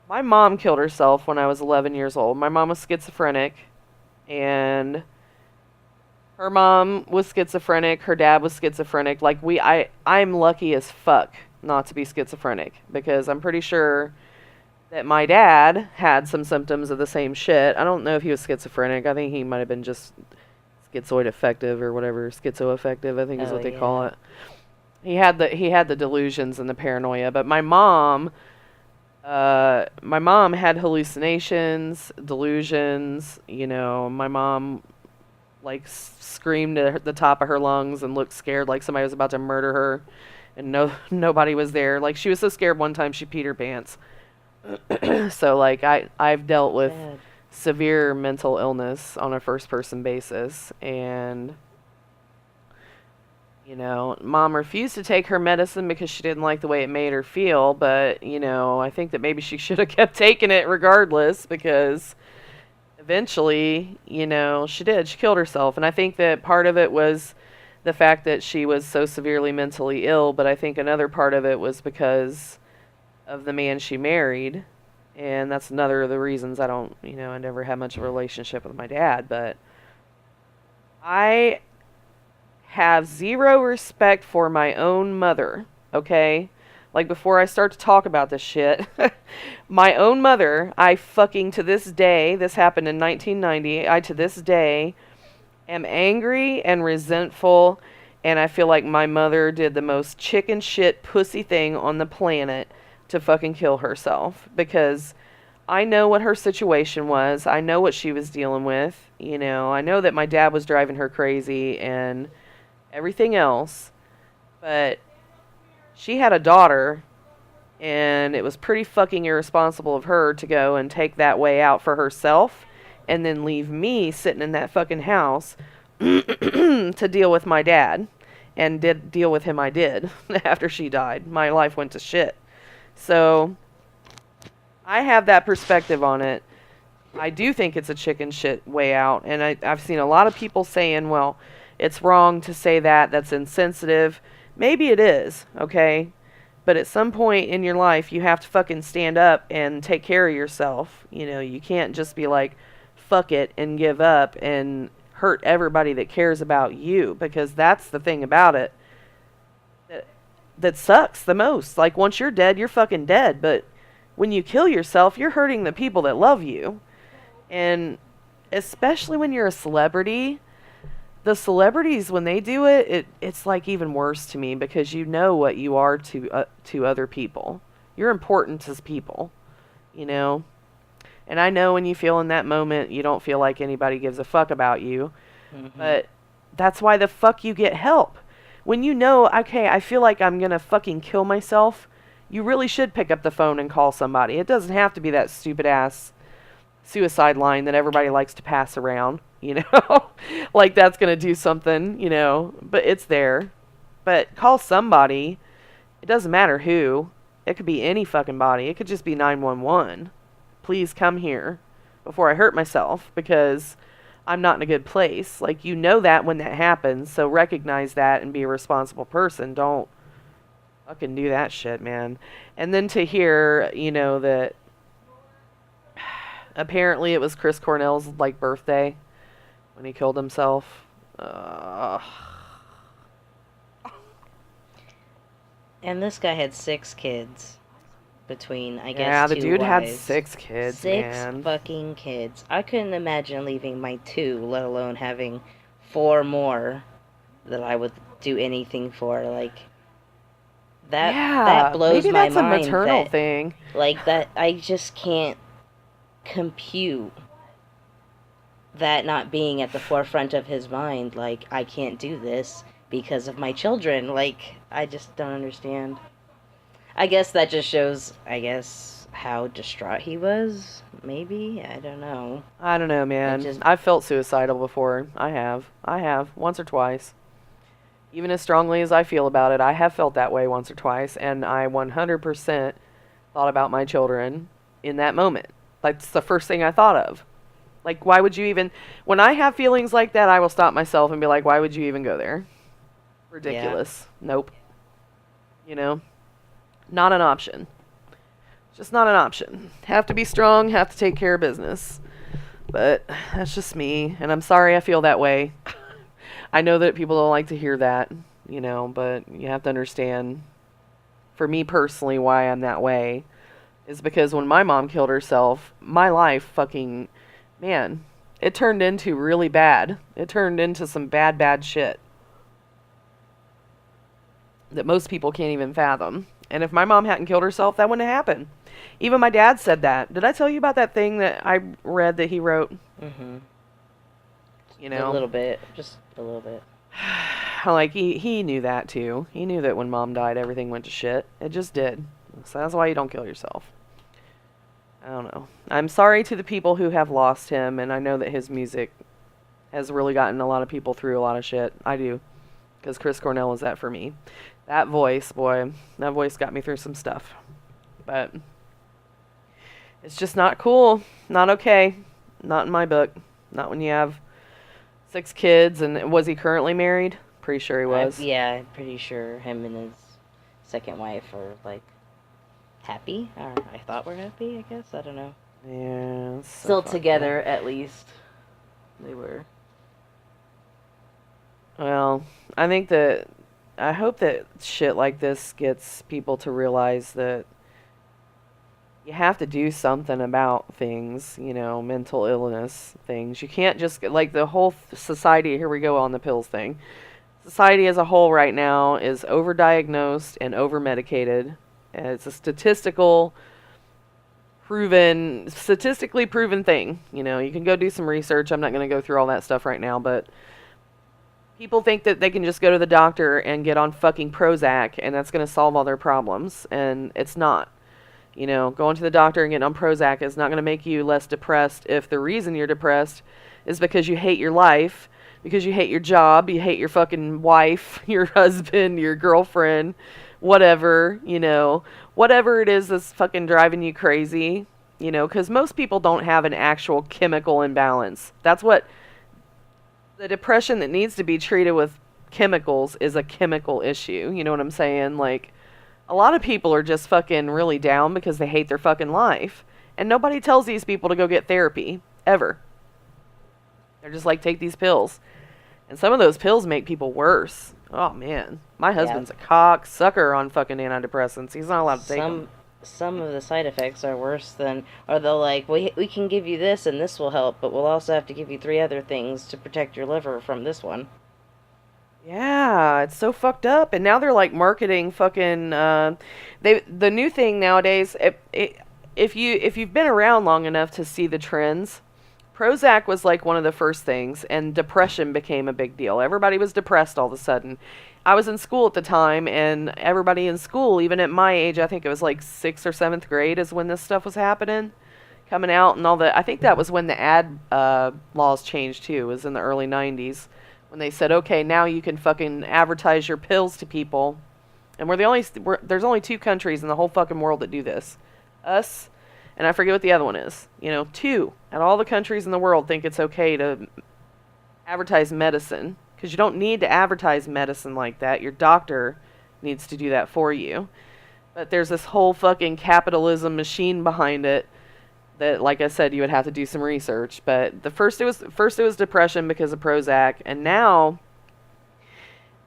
My mom killed herself when I was 11 years old. My mom was schizophrenic, and her mom was schizophrenic, her dad was schizophrenic. Like, I'm lucky as fuck not to be schizophrenic, because I'm pretty sure that my dad had some symptoms of the same shit. I don't know if he was schizophrenic. I think he might have been just schizoid affective or whatever, schizoaffective, I think is what they call it. He had the delusions and the paranoia, but my mom had hallucinations, delusions, you know. My mom like screamed at the top of her lungs and looked scared like somebody was about to murder her, and nobody was there. Like, she was so scared one time she peed her pants. So like I've dealt with severe mental illness on a first person basis, and you know, mom refused to take her medicine because she didn't like the way it made her feel, but you know, I think that maybe she should have kept taking it regardless, because eventually, you know, she killed herself. And I think that part of it was the fact that she was so severely mentally ill, but I think another part of it was because of the man she married. And that's another of the reasons I never had much of a relationship with my dad. But I have zero respect for my own mother, okay? Like, before I start to talk about this shit, my own mother, I fucking, to this day, this happened in 1990, I to this day am angry and resentful, and I feel like my mother did the most chicken shit pussy thing on the planet to fucking kill herself, because I know what her situation was. I know what she was dealing with. You know, I know that my dad was driving her crazy and everything else, but she had a daughter, and it was pretty fucking irresponsible of her to go and take that way out for herself and then leave me sitting in that fucking house to deal with my dad. And did deal with him I did after she died. My life went to shit. So I have that perspective on it. I do think it's a chicken shit way out, and I've seen a lot of people saying, well, It's wrong to say that. That's insensitive. Maybe it is, okay? But at some point in your life, you have to fucking stand up and take care of yourself. You know, you can't just be like, fuck it and give up and hurt everybody that cares about you, because that's the thing about it that sucks the most. Like, once you're dead, you're fucking dead. But when you kill yourself, you're hurting the people that love you. And especially when you're a celebrity, the celebrities, when they do it, it's like even worse to me, because you know what you are to other people. You're important to people, you know. And I know when you feel in that moment, you don't feel like anybody gives a fuck about you. Mm-hmm. But that's why the fuck you get help. When you know, okay, I feel like I'm gonna fucking kill myself, you really should pick up the phone and call somebody. It doesn't have to be that stupid ass suicide line that everybody likes to pass around, you know? Like that's gonna do something, you know, but it's there. But call somebody. It doesn't matter who. It could be any fucking body. It could just be 911. Please come here before I hurt myself, because I'm not in a good place. Like, you know that when that happens, so recognize that and be a responsible person. Don't fucking do that shit, man. And then to hear, you know, that apparently it was Chris Cornell's, like, birthday when he killed himself. And this guy had 6 kids. Between, I guess, yeah, the 2 dude wives. had 6 kids, 6 man. fucking kids. I couldn't imagine leaving my 2, let alone having 4 more that I would do anything for. Like, that blows maybe my that's mind. A maternal that, thing. Like, that, I just can't compute that not being at the forefront of his mind. Like, I can't do this because of my children. Like, I just don't understand. I guess that just shows, how distraught he was, maybe? I don't know. I don't know, man. I've felt suicidal before. I have. Once or twice. Even as strongly as I feel about it, I have felt that way once or twice, and I 100% thought about my children in that moment. That's the first thing I thought of. Like, why would you even... When I have feelings like that, I will stop myself and be like, why would you even go there? Ridiculous. Yeah. Nope. You know? Not an option. Just not an option. Have to be strong, have to take care of business. But that's just me, and I'm sorry I feel that way. I know that people don't like to hear that, you know, but you have to understand, for me personally, why I'm that way is because when my mom killed herself, my life fucking, man, it turned into really bad. It turned into some bad shit that most people can't even fathom. And if my mom hadn't killed herself, that wouldn't have happened. Even my dad said that. Did I tell you about that thing that I read that he wrote? Mm-hmm. You know? A little bit. Just a little bit. Like, he knew that, too. He knew that when Mom died, everything went to shit. It just did. So that's why you don't kill yourself. I don't know. I'm sorry to the people who have lost him, and I know that his music has really gotten a lot of people through a lot of shit. I do. Because Chris Cornell was that for me. That voice, boy, that voice got me through some stuff. But it's just not cool. Not okay. Not in my book. Not when you have 6 kids. And was he currently married? Pretty sure he was. Yeah, pretty sure him and his second wife are, like, happy. Or I thought we're happy, I guess. I don't know. Yeah. Still together, at least. They were. Well, I hope that shit like this gets people to realize that you have to do something about things, you know, mental illness things. You can't just, like, the whole society, here we go on the pills thing. Society as a whole right now is overdiagnosed and overmedicated. And it's a statistically proven thing. You know, you can go do some research. I'm not going to go through all that stuff right now, but people think that they can just go to the doctor and get on fucking Prozac and that's going to solve all their problems, and it's not. You know, going to the doctor and getting on Prozac is not going to make you less depressed if the reason you're depressed is because you hate your life, because you hate your job, you hate your fucking wife, your husband, your girlfriend, whatever, you know, whatever it is that's fucking driving you crazy, you know, because most people don't have an actual chemical imbalance. That's what The depression that needs to be treated with chemicals is a chemical issue. You know what I'm saying? Like, a lot of people are just fucking really down because they hate their fucking life. And nobody tells these people to go get therapy, ever. They're just like, take these pills. And some of those pills make people worse. Oh, man. My husband's a cocksucker on fucking antidepressants. He's not allowed to take them. Some of the side effects are worse than, or they'll like, we can give you this and this will help, but we'll also have to give you 3 other things to protect your liver from this one. Yeah, it's so fucked up. And now they're like marketing fucking the new thing nowadays, if you've been around long enough to see the trends, Prozac was like one of the first things, and depression became a big deal. Everybody was depressed all of a sudden. I was in school at the time, and everybody in school, even at my age, I think it was like 6th or 7th grade is when this stuff was happening, coming out and all that. I think that was when the ad laws changed too. It was in the early 90s when they said, okay, now you can fucking advertise your pills to people. And there's only 2 countries in the whole fucking world that do this. Us, and I forget what the other one is. 2 out of all the countries in the world think it's okay to advertise medicine. Because you don't need to advertise medicine like that. Your doctor needs to do that for you. But there's this whole fucking capitalism machine behind it that, like I said, you would have to do some research. But first it was depression because of Prozac, and now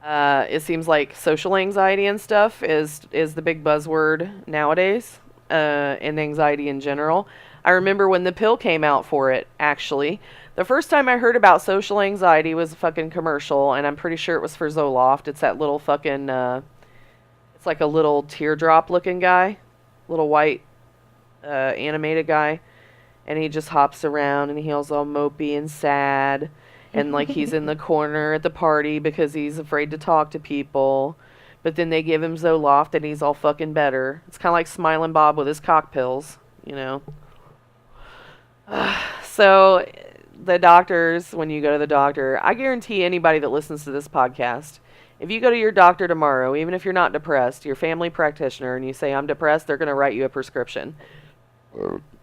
it seems like social anxiety and stuff is the big buzzword nowadays, and anxiety in general. I remember when the pill came out for it, actually. The first time I heard about social anxiety was a fucking commercial, and I'm pretty sure it was for Zoloft. It's that little fucking, it's like a little teardrop looking guy, little white, animated guy, and he just hops around, and he's all mopey and sad, and like he's in the corner at the party because he's afraid to talk to people, but then they give him Zoloft, and he's all fucking better. It's kind of like Smiling Bob with his cock pills, So the doctors, when you go to the doctor, I guarantee anybody that listens to this podcast, if you go to your doctor tomorrow, even if you're not depressed, your family practitioner, and you say, I'm depressed, they're going to write you a prescription.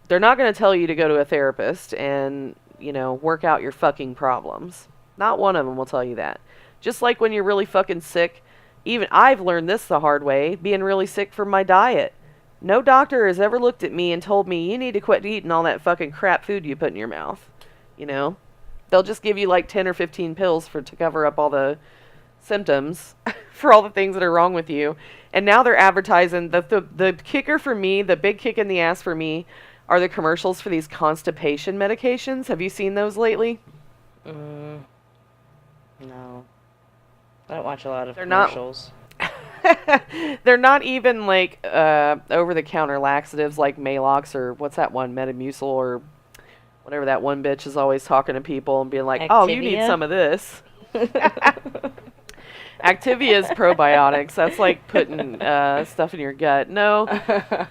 They're not going to tell you to go to a therapist and, work out your fucking problems. Not one of them will tell you that. Just like when you're really fucking sick, even I've learned this the hard way, being really sick from my diet. No doctor has ever looked at me and told me, you need to quit eating all that fucking crap food you put in your mouth. They'll just give you like 10 or 15 pills to cover up all the symptoms for all the things that are wrong with you. And now they're advertising, the kicker for me, the big kick in the ass for me, are the commercials for these constipation medications. Have you seen those lately? No. I don't watch a lot of commercials. They're not even like over-the-counter laxatives like Malox or what's that one, Metamucil or whatever that one bitch is always talking to people and being like, Activia? oh, you need some of this. Activia is probiotics. That's like putting stuff in your gut. No,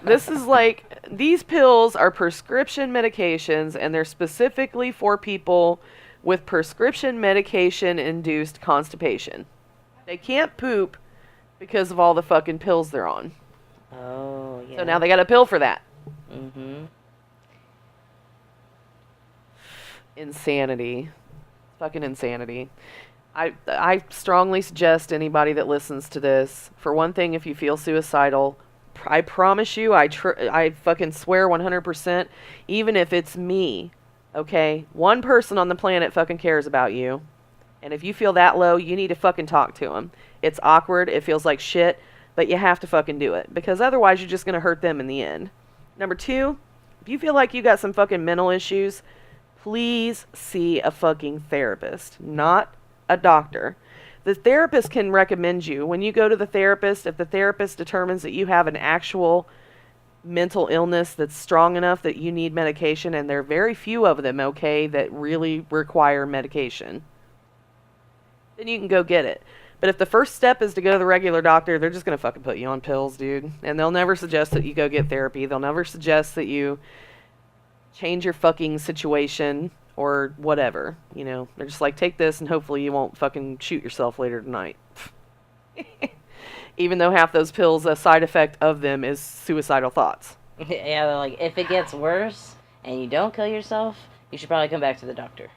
this is like, these pills are prescription medications, and they're specifically for people with prescription medication-induced constipation. They can't poop because of all the fucking pills they're on. Oh, yeah. So now they got a pill for that. Mm-hmm. Insanity. Fucking insanity. I strongly suggest anybody that listens to this, for one thing, if you feel suicidal, I promise you, I fucking swear 100%, even if it's me, okay? One person on the planet fucking cares about you. And if you feel that low, you need to fucking talk to them. It's awkward, it feels like shit, but you have to fucking do it. Because otherwise, you're just going to hurt them in the end. Number 2, if you feel like you got some fucking mental issues, please see a fucking therapist, not a doctor. The therapist can recommend you. When you go to the therapist, if the therapist determines that you have an actual mental illness that's strong enough that you need medication, and there are very few of them, okay, that really require medication, then you can go get it. But if the first step is to go to the regular doctor, they're just going to fucking put you on pills, dude. And they'll never suggest that you go get therapy. They'll never suggest that you change your fucking situation or whatever. They're just like, take this and hopefully you won't fucking shoot yourself later tonight. Even though half those pills, a side effect of them is suicidal thoughts. Yeah, they're like, if it gets worse and you don't kill yourself, you should probably come back to the doctor.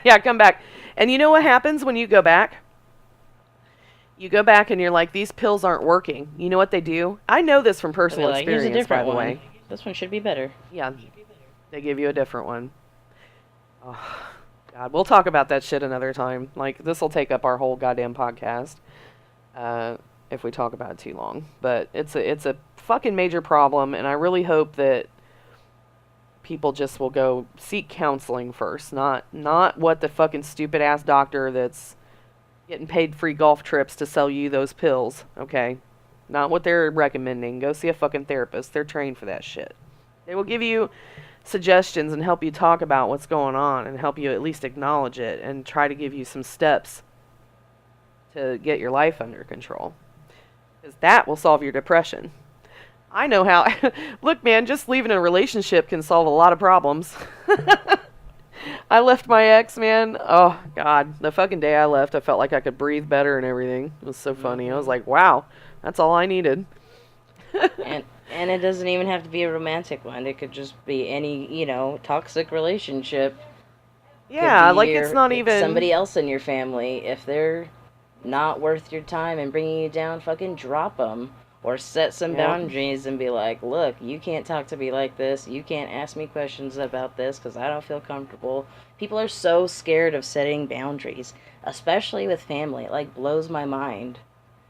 Yeah, come back. And you know what happens when you go back? You go back and you're like, these pills aren't working. You know what they do? I know this from They'll be personal like, here's a experience, by different the one. way. This one should be better. Yeah, they give you a different one. Oh, God, we'll talk about that shit another time. Like, this will take up our whole goddamn podcast uh, if we talk about it too long. But it's a fucking major problem, and I really hope that people just will go seek counseling first, not what the fucking stupid ass doctor that's getting paid free golf trips to sell you those pills, okay? Not what they're recommending. Go see a fucking therapist. They're trained for that shit. They will give you suggestions and help you talk about what's going on and help you at least acknowledge it and try to give you some steps to get your life under control. Because that will solve your depression. I know how. Look, man, just leaving a relationship can solve a lot of problems. I left my ex, man. Oh, God. The fucking day I left, I felt like I could breathe better and everything. It was so funny. I was like, wow, that's all I needed. And it doesn't even have to be a romantic one. It could just be any, toxic relationship. Yeah, like it's not even somebody else in your family. If they're not worth your time and bringing you down, fucking drop them. Or set some boundaries and be like, look, you can't talk to me like this. You can't ask me questions about this because I don't feel comfortable. People are so scared of setting boundaries, especially with family. It, like, blows my mind.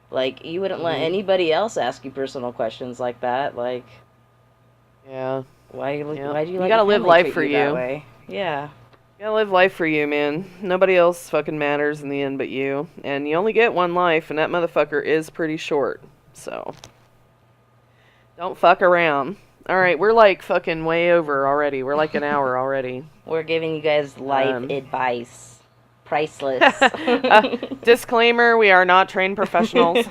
Like, you wouldn't let anybody else ask you personal questions like that. Like, yeah. Why do you You let gotta your live family life treat for you that way? Yeah. You gotta live life for you, man. Nobody else fucking matters in the end but you. And you only get one life, and that motherfucker is pretty short. So, don't fuck around. Alright, we're like fucking way over already. We're like an hour already. We're giving you guys life advice. Priceless. Disclaimer, we are not trained professionals.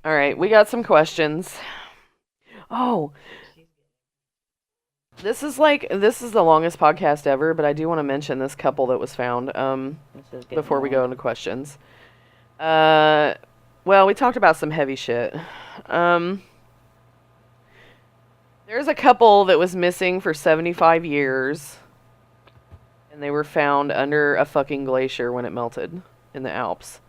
Alright, we got some questions. Oh, this is the longest podcast ever, but I do want to mention this couple that was found before we go into questions. Well, we talked about some heavy shit. There's a couple that was missing for 75 years, and they were found under a fucking glacier when it melted in the Alps.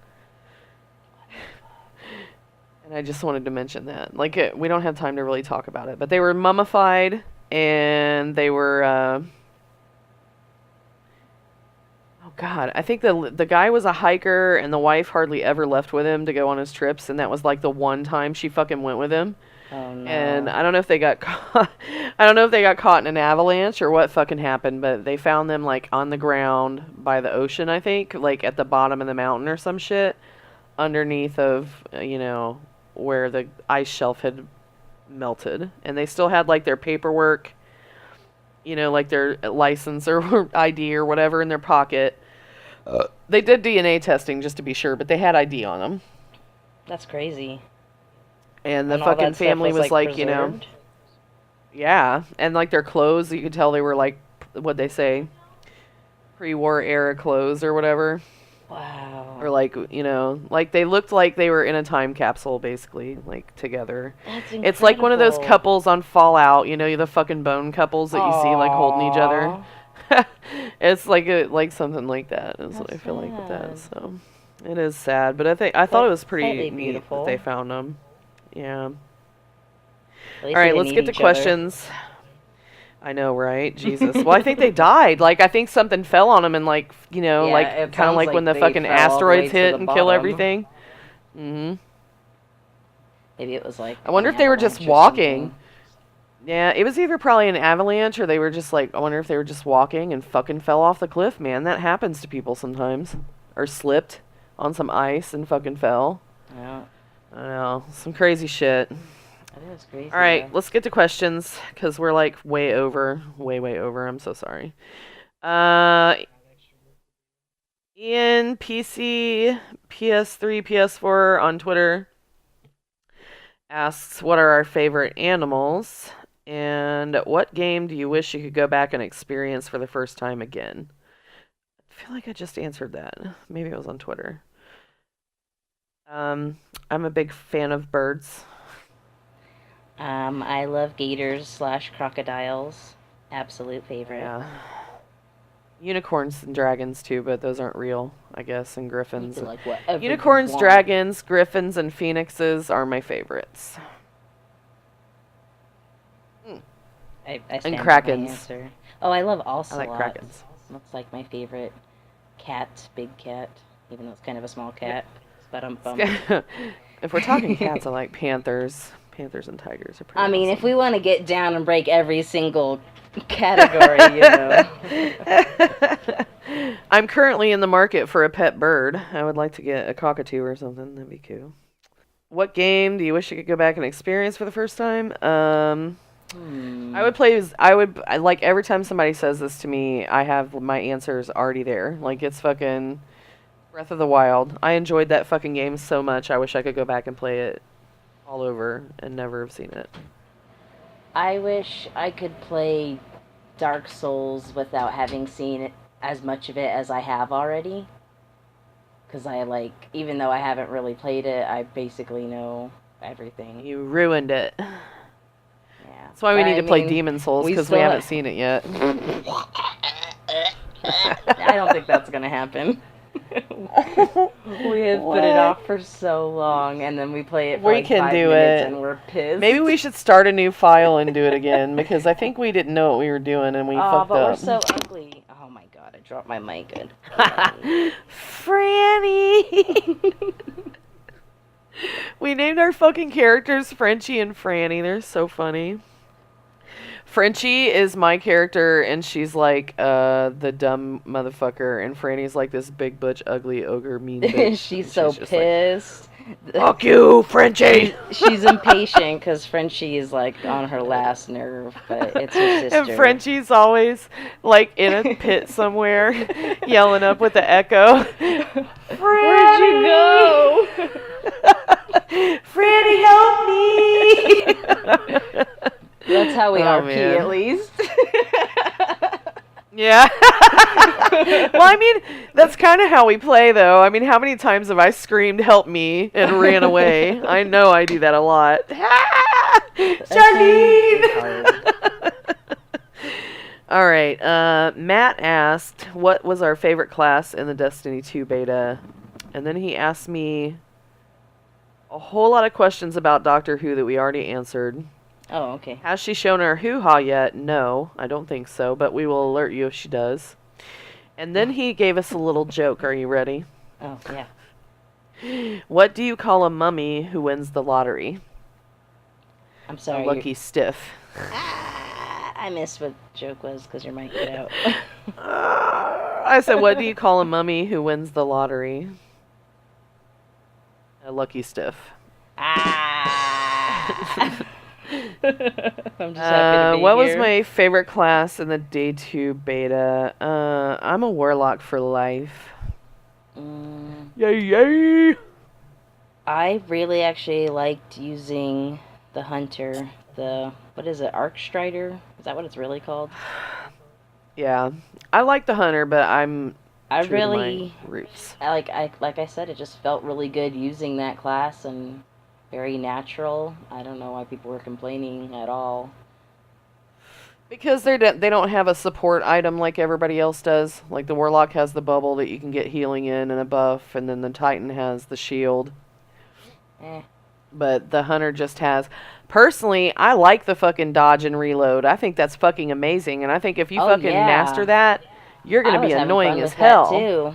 And I just wanted to mention that. Like, we don't have time to really talk about it, but they were mummified, and they were, oh God, I think the guy was a hiker, and the wife hardly ever left with him to go on his trips, and that was like the one time she fucking went with him. Oh, no. And I don't know if they got caught. I don't know if they got caught in an avalanche or what fucking happened, but they found them like on the ground by the ocean, I think, like at the bottom of the mountain or some shit, underneath of, where the ice shelf had melted. And they still had like their paperwork, like their license or ID or whatever in their pocket. They did DNA testing just to be sure, but they had ID on them. That's crazy. And the fucking family was like, yeah. And like their clothes, you could tell they were like, what'd they say? Pre-war era clothes or whatever. Wow. Or like, like they looked like they were in a time capsule basically, like together. That's incredible. It's like one of those couples on Fallout, the fucking bone couples that you see like holding each other. It's like something like that. Is what I feel like with that. So it is sad, but I thought it was pretty neat that they found them. Yeah. All right, let's get to questions. I know, right? Jesus. Well, I think they died. Like, I think something fell on them and, like, kind of like when the fucking asteroids hit and kill everything. Mm-hmm. Maybe it was like... I wonder if they were just walking. Yeah, it was either probably an avalanche or they were just, like, I wonder if they were just walking and fucking fell off the cliff, man. That happens to people sometimes. Or slipped on some ice and fucking fell. Yeah. I don't know. Some crazy shit. That is crazy. All right, let's get to questions because we're like way over. Way over. I'm so sorry. Ian, PC, PS3, PS4 on Twitter asks, what are our favorite animals? And what game do you wish you could go back and experience for the first time again? I feel like I just answered that. Maybe it was on Twitter. I'm a big fan of birds. I love gators / crocodiles. Absolute favorite. Yeah. Unicorns and dragons too, but those aren't real, I guess, and You griffins. can like whatever you Unicorns, want. dragons, griffins, and phoenixes are my favorites. I And stand by my krakens. answer. Oh, I love I ocelots. like krakens. That's like my favorite cat, big cat, even though it's kind of a small cat. But If we're talking cats, I like panthers. Panthers and tigers are pretty I mean, awesome. if we want to get down and break every single category, you know. I'm currently in the market for a pet bird. I would like to get a cockatoo or something. That'd be cool. What game do you wish you could go back and experience for the first time? I would play. I like every time somebody says this to me, I have my answers already there. Like it's fucking Breath of the Wild. I enjoyed that fucking game so much. I wish I could go back and play it all over and never have seen it. I wish I could play Dark Souls without having seen it, as much of it as I have already. Because I like, even though I haven't really played it, I basically know everything. You ruined it. Yeah. That's why we But need I to play mean, Demon Souls we because we still haven't seen it yet. I don't think that's gonna happen. We have put it off for so long, and then we play it for We like can 5 do minutes, it. and we're pissed. Maybe we should start a new file and do it again because I think we didn't know what we were doing and we Oh, fucked but up. we're so ugly. Oh my god, I dropped my mic. Good. Franny! We named our fucking characters Frenchie and Franny. They're so funny. Frenchie is my character, and she's like the dumb motherfucker, and Franny's like this big, butch, ugly ogre mean bitch. She's and so just like, pissed. fuck you, Frenchie! She's impatient because Frenchie is like on her last nerve, but it's her sister. And Frenchie's always like in a pit somewhere, yelling up with the echo. Where'd you go? Franny, help me! That's how we Oh, RP man. at least. Yeah. Well, I mean, that's kind of how we play, though. I mean, how many times have I screamed, help me, and ran away? I know I do that a lot. Charlene! All right. Matt asked, what was our favorite class in the Destiny 2 beta? And then he asked me a whole lot of questions about Doctor Who that we already answered. Oh, okay. Has she shown her hoo-ha yet? No, I don't think so, but we will alert you if she does. And then he gave us a little joke. Are you ready? Oh, yeah. What do you call a mummy who wins the lottery? I'm sorry. A lucky stiff. I missed what the joke was because your mic cut out. I said, what do you call a mummy who wins the lottery? A lucky stiff. I'm just happy to be what here. was my favorite class in the Day 2 beta? I'm a warlock for life. Yay, yay! I really actually liked using the hunter. What is it, Arcstrider? Is that what it's really called? Yeah, I like the hunter, but I'm I true to my really roots. like I said, it just felt really good using that class and very natural. I don't know why people were complaining at all. Because they don't have a support item like everybody else does. Like the warlock has the bubble that you can get healing in and a buff, and then the titan has the shield. But the hunter just has. Personally, I like the fucking dodge and reload. I think that's fucking amazing, and I think if you fucking master that, you're gonna be annoying as hell. Too.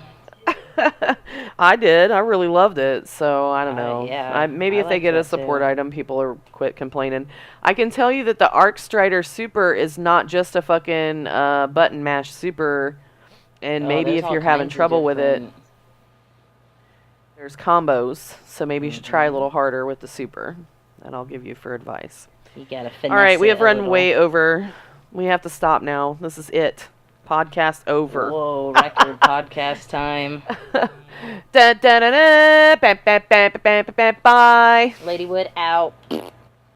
I did. I really loved it. So I don't know. Yeah, Maybe I if they liked get a that support too. item, people are quit complaining. I can tell you that the Arcstrider Super is not just a fucking button mash super. And maybe there's if all you're having kinds of trouble with it, different- there's combos. So maybe you should try a little harder with the super. That I'll give you for advice. You gotta finesse All right, we it have a run little. way over. We have to stop now. This is it. Podcast over. Whoa, record podcast time. Da, da, da, da, ba, ba, ba, ba, ba, ba, bye. Ladywood out.